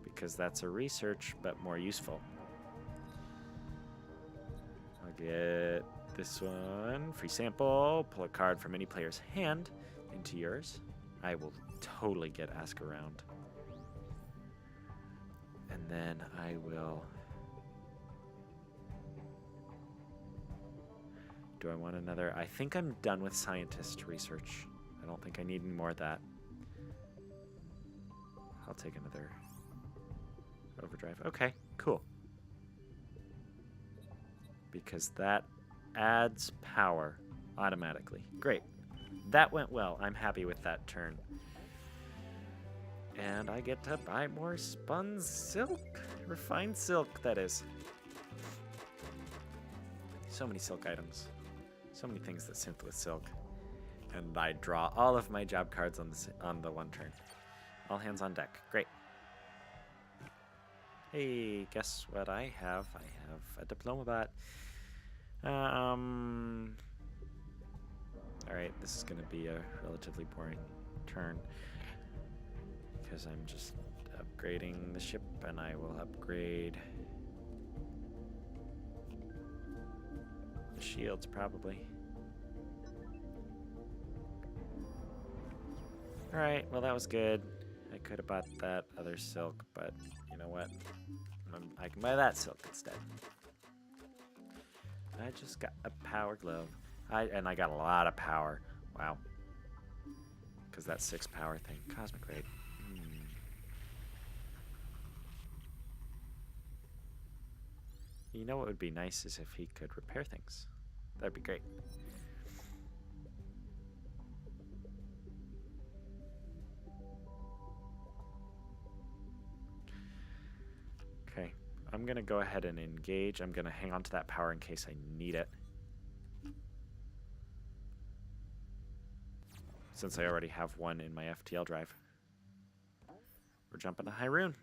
Because that's a research, but more useful. I'll get this one. Free sample. Pull a card from any player's hand into yours. I will totally get Ask Around. And then I will... Do I want another? I think I'm done with scientist research. I don't think I need any more of that. I'll take another overdrive. Okay, cool. Because that adds power automatically. Great. That went well. I'm happy with that turn. And I get to buy more spun silk. Refined silk, that is. So many silk items. So many things that synth with silk. And I draw all of my job cards on the one turn. All hands on deck. Great. Hey, guess what I have? I have a diploma bot. Alright, this is going to be a relatively boring turn. Because I'm just upgrading the ship, and I will upgrade the shields, probably. Alright, well that was good. I could have bought that other silk, but you know what? I can buy that silk instead. I just got a power glove. And I got a lot of power. Wow. Because that 6 power thing. Cosmic Raid. You know what would be nice is if he could repair things. That'd be great. Okay, I'm going to go ahead and engage. I'm going to hang on to that power in case I need it. Since I already have one in my FTL drive. We're jumping to Hyrule.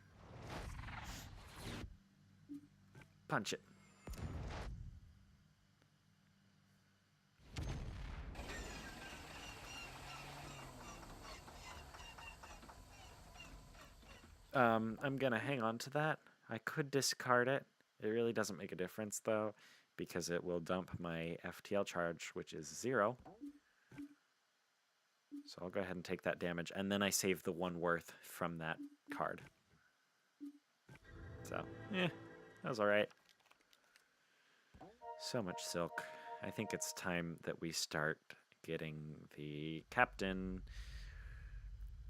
Punch it. I'm going to hang on to that. I could discard it. It really doesn't make a difference, though, because it will dump my FTL charge, which is 0. So I'll go ahead and take that damage, and then I save the 1 worth from that card. So, that was alright. So much silk. I think it's time that we start getting the captain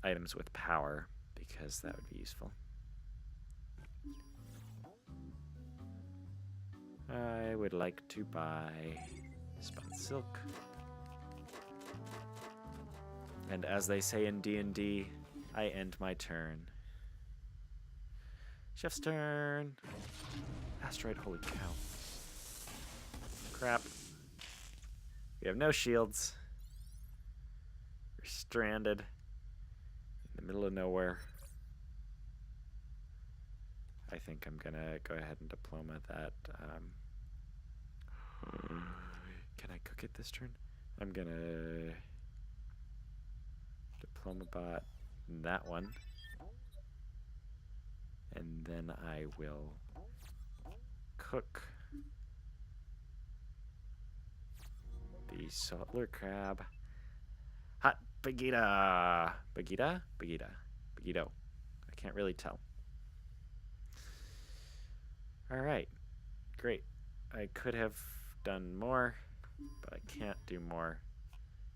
items with power, because that would be useful. I would like to buy spun silk. And as they say in D&D, I end my turn. Chef's turn. Asteroid, holy cow. Crap. We have no shields. We're stranded in the middle of nowhere. I think I'm gonna go ahead and diploma that. Can I cook it this turn? I'm gonna diploma bot that one. And then I will cook the saltler crab. Hot Bagita. Bagita? Bagita. Bagito. I can't really tell. Alright. Great. I could have done more, but I can't do more.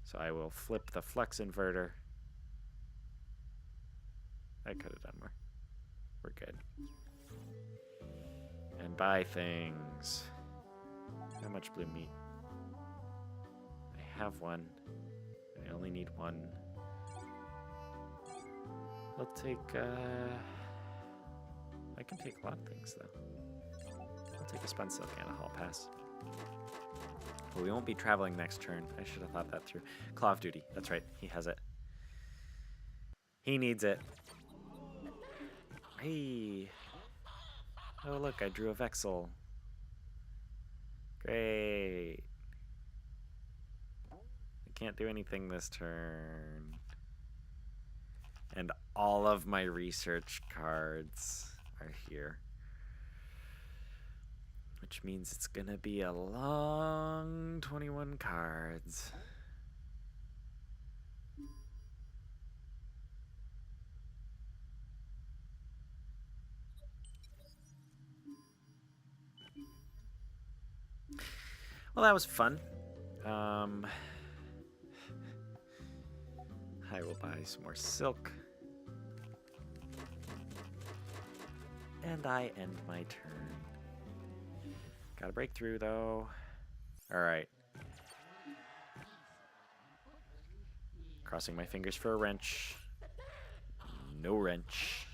So I will flip the flux inverter. I could have done more. We're good. And buy things. How much blue meat? I have one. I only need one. I'll take, I can take a lot of things, though. I'll take a spun silk and a hall pass. But we won't be traveling next turn. I should have thought that through. Claw of Duty. That's right. He has it. He needs it. Hey. Oh, look. I drew a Vexel. Great. I can't do anything this turn. And all of my research cards are here. Which means it's gonna be a long 21 cards. Well, that was fun. I will buy some more silk. And I end my turn. Got a breakthrough, though. Alright. Crossing my fingers for a wrench. No wrench.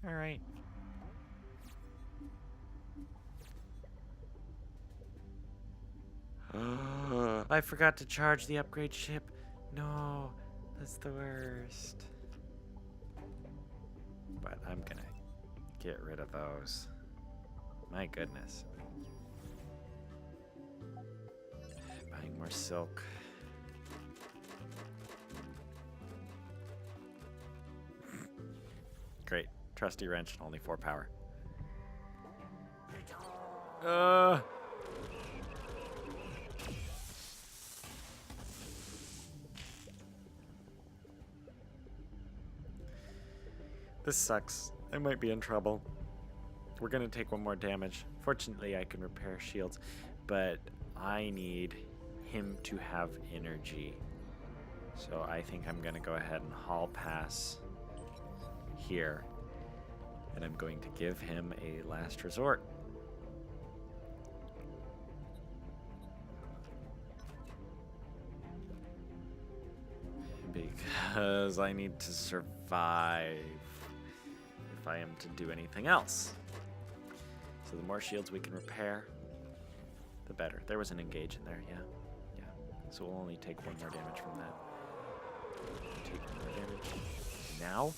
Alright. I forgot to charge the upgrade ship. No, that's the worst. But I'm gonna get rid of those. My goodness. Buying more silk. Great. Trusty wrench and only 4 power. This sucks. I might be in trouble. We're gonna take 1 more damage. Fortunately, I can repair shields, but I need him to have energy. So I think I'm gonna go ahead and hall pass here. And I'm going to give him a last resort. Because I need to survive if I am to do anything else. So the more shields we can repair, the better. There was an engage in there, yeah. Yeah. So we'll only take 1 more damage from that. Take 1 more damage. Now?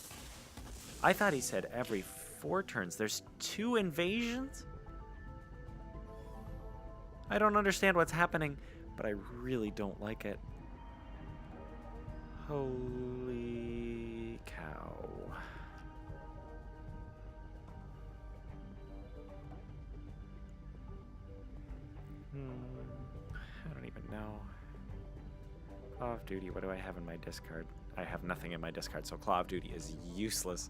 I thought he said every 4 turns. There's 2 invasions? I don't understand what's happening. but I really don't like it. Holy cow. I don't even know. Claw of Duty, what do I have in my discard? I have nothing in my discard, so Claw of Duty is useless.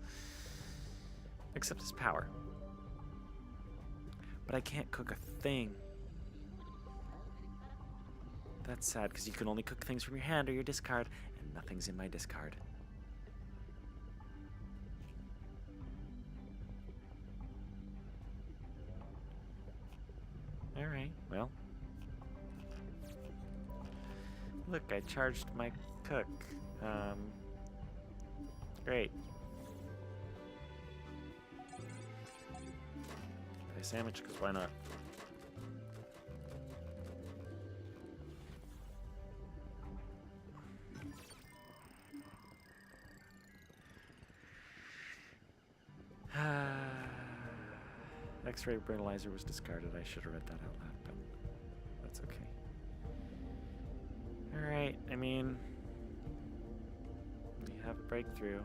Except its power. But I can't cook a thing. That's sad, because you can only cook things from your hand or your discard, and nothing's in my discard. Alright, well. Look, I charged my cook. Great. Buy a sandwich, because why not? X-ray brutalizer was discarded. I should have read that out loud, but that's okay. Alright, I mean, we have a breakthrough.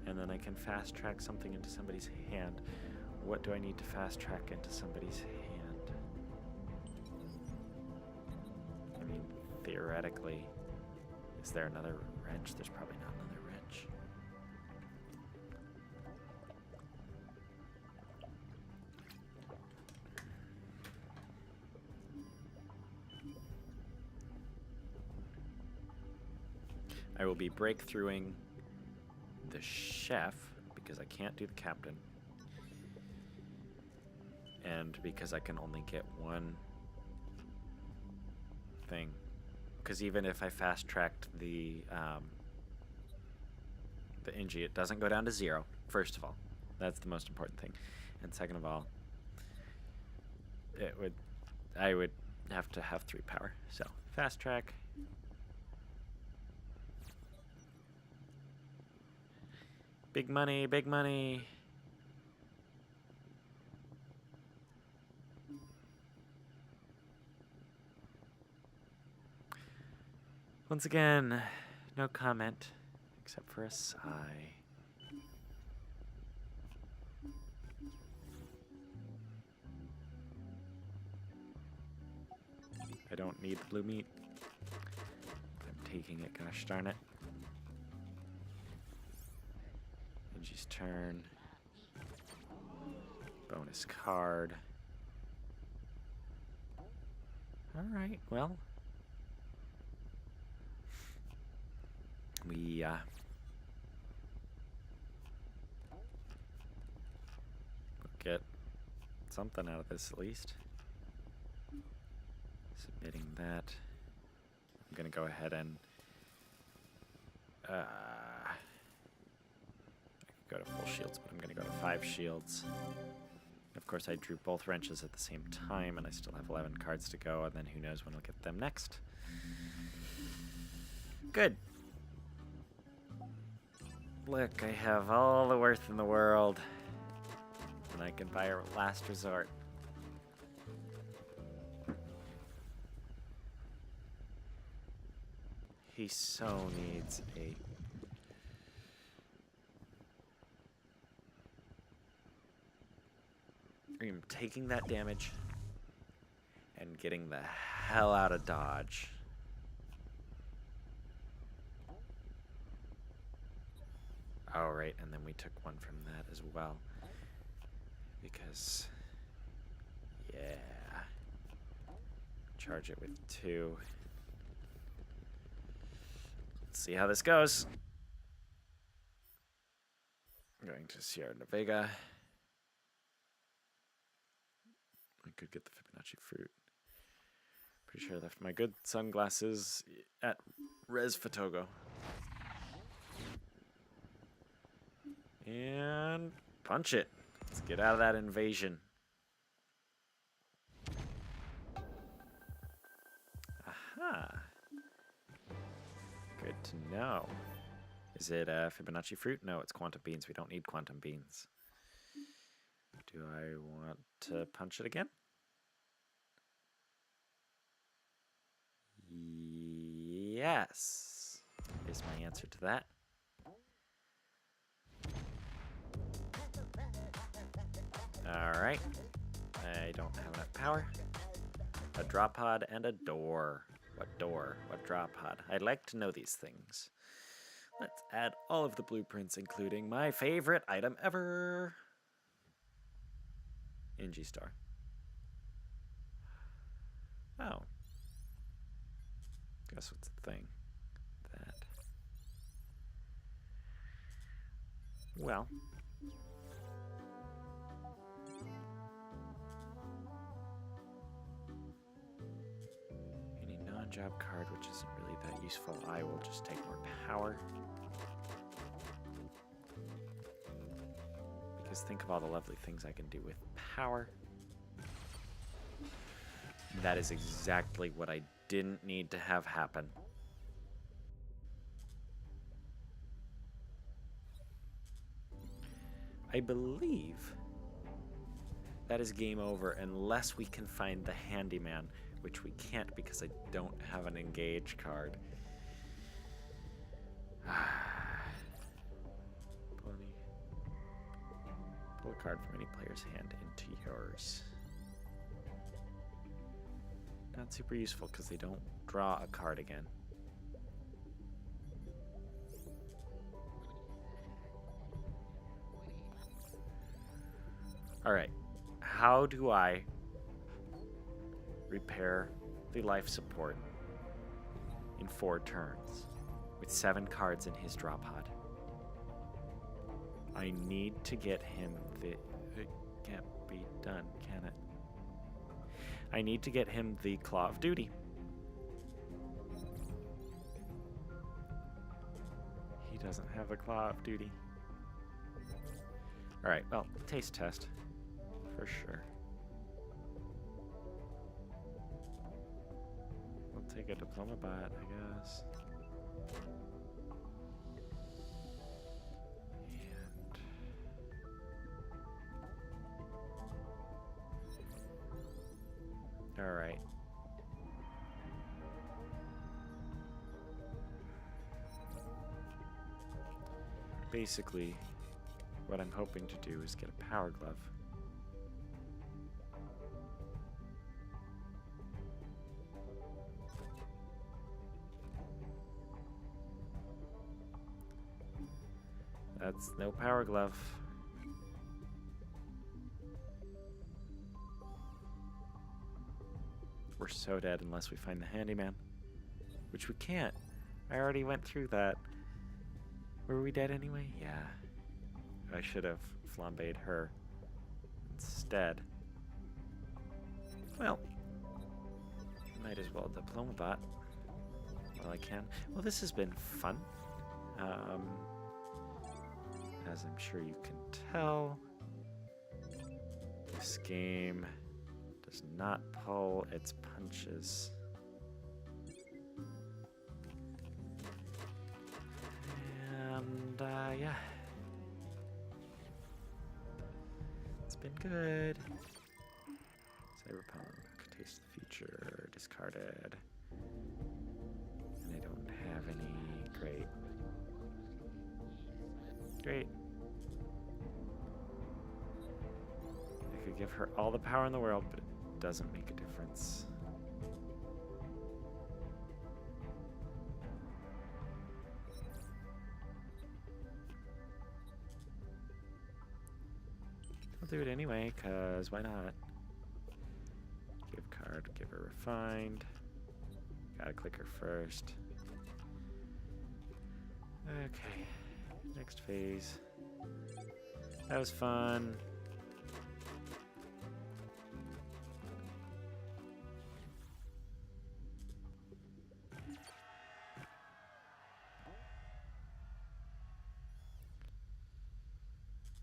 And then I can fast track something into somebody's hand. What do I need to fast track into somebody's hand? I mean, theoretically, is there another wrench? There's probably not another wrench. I will be breakthroughing the chef because I can't do the captain, and because I can only get one thing. Because even if I fast tracked the Inji, it doesn't go down to 0. First of all, that's the most important thing, and second of all, I would have to have 3 power. So fast track. Big money, big money. Once again, no comment, except for a sigh. I don't need the blue meat. I'm taking it, gosh darn it. Inji's turn. Bonus card. Alright, well. We, get something out of this at least. Submitting that. I'm gonna go ahead and I could go to full shields, but I'm gonna go to 5 shields. Of course, I drew both wrenches at the same time, and I still have 11 cards to go, and then who knows when I'll get them next. Good. Look, I have all the worth in the world, and I can buy a last resort. He so needs a... I'm taking that damage and getting the hell out of Dodge. Oh, right, and then we took one from that as well. Because, yeah. Charge it with 2. Let's see how this goes. I'm going to Sierra Nevada. I could get the Fibonacci fruit. Pretty sure I left my good sunglasses at Res Fotogo. And punch it. Let's get out of that invasion. Aha. Good to know. Is it Fibonacci fruit? No, it's quantum beans. We don't need quantum beans. Do I want to punch it again? Yes, is my answer to that. Alright. I don't have enough power. A drop pod and a door. What door? What drop pod? I'd like to know these things. Let's add all of the blueprints, including my favorite item ever. NG Star. Oh. Guess what's the thing? That. Well. Any non-job card, which isn't really that useful. I will just take more power. Because think of all the lovely things I can do with power. That is exactly what I didn't need to have happen. I believe that is game over unless we can find the handyman, which we can't because I don't have an engage card. Pull a card from any player's hand into yours. Not super useful because they don't draw a card again. Alright, how do I repair the life support in 4 turns with 7 cards in his drop pod? I need to get him the... It can't be done, can it? I need to get him the Claw of Duty. He doesn't have the Claw of Duty. Alright, well, taste test. For sure. We'll take a Diploma Bot, I guess. Alright. Basically, what I'm hoping to do is get a Power Glove. That's no Power Glove. We're so dead unless we find the handyman. Which we can't. I already went through that. Were we dead anyway? Yeah. I should have flambéed her instead. Well, might as well Diploma Bot while I can. Well, this has been fun. As I'm sure you can tell, this game does not pull its punches. And, yeah. It's been good. Cyberpunk, Taste the Future, discarded. And I don't have any. Great. Great. I could give her all the power in the world, but it doesn't make a difference. I'll do it anyway, cause why not? Give card, give her refined. Gotta click her first. Okay, next phase. That was fun.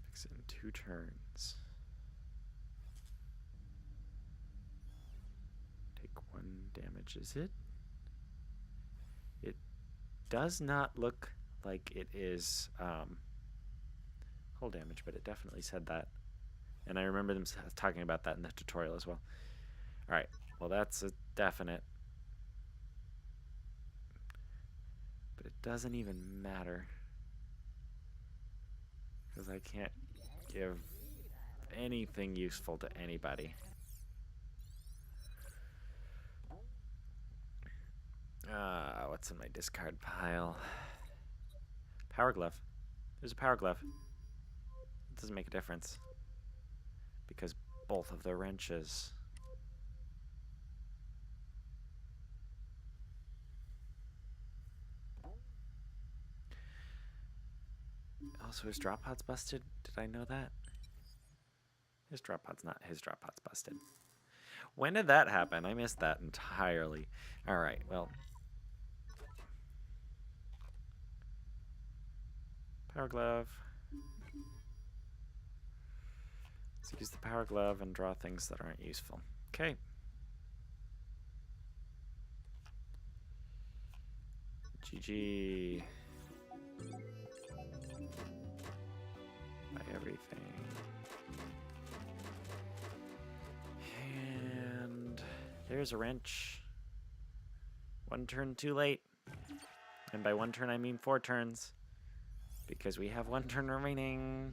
Fix it in 2 turns. Take 1 damage, is it? It does not look like it is whole damage, but it definitely said that. And I remember them talking about that in the tutorial as well. Alright, well that's a definite. doesn't even matter. Because I can't give anything useful to anybody. What's in my discard pile? Power glove. There's a power glove. It doesn't make a difference. Because both of the wrenches. Also, his drop pod's busted. Did I know that? His drop pod's busted. When did that happen? I missed that entirely. Alright, well. Power glove. Let's use the power glove and draw things that aren't useful. Okay. GG. Buy everything. And there's a wrench. 1 turn too late. And by 1 turn I mean 4 turns. Because we have 1 turn remaining.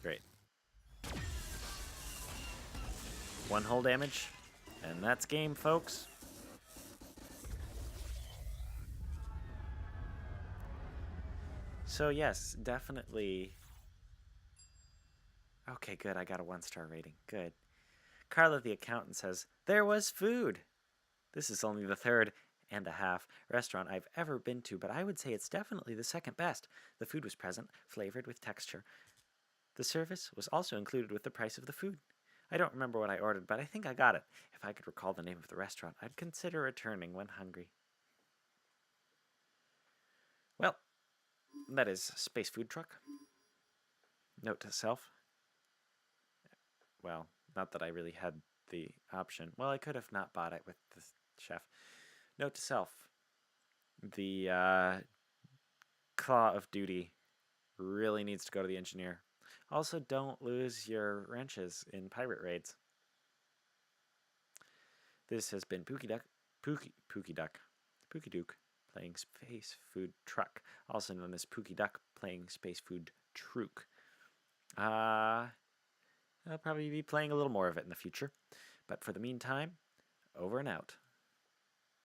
Great. 1 hull damage. And that's game, folks. So yes, definitely. Okay, good. I got a 1-star rating. Good. Carla the accountant says, there was food. This is only the 3rd and a half restaurant I've ever been to, but I would say it's definitely the 2nd best. The food was present, flavored with texture. The service was also included with the price of the food. I don't remember what I ordered, but I think I got it. If I could recall the name of the restaurant, I'd consider returning when hungry. Well, that is Space Food Truck. Note to self. Well, not that I really had the option. Well, I could have not bought it with the chef. Note to self. The Claw of Duty really needs to go to the engineer. Also, don't lose your wrenches in pirate raids. This has been Pookie Duke playing Space Food Truck, also known as Pookie Duck playing Space Food Truck. I'll probably be playing a little more of it in the future, but for the meantime, over and out.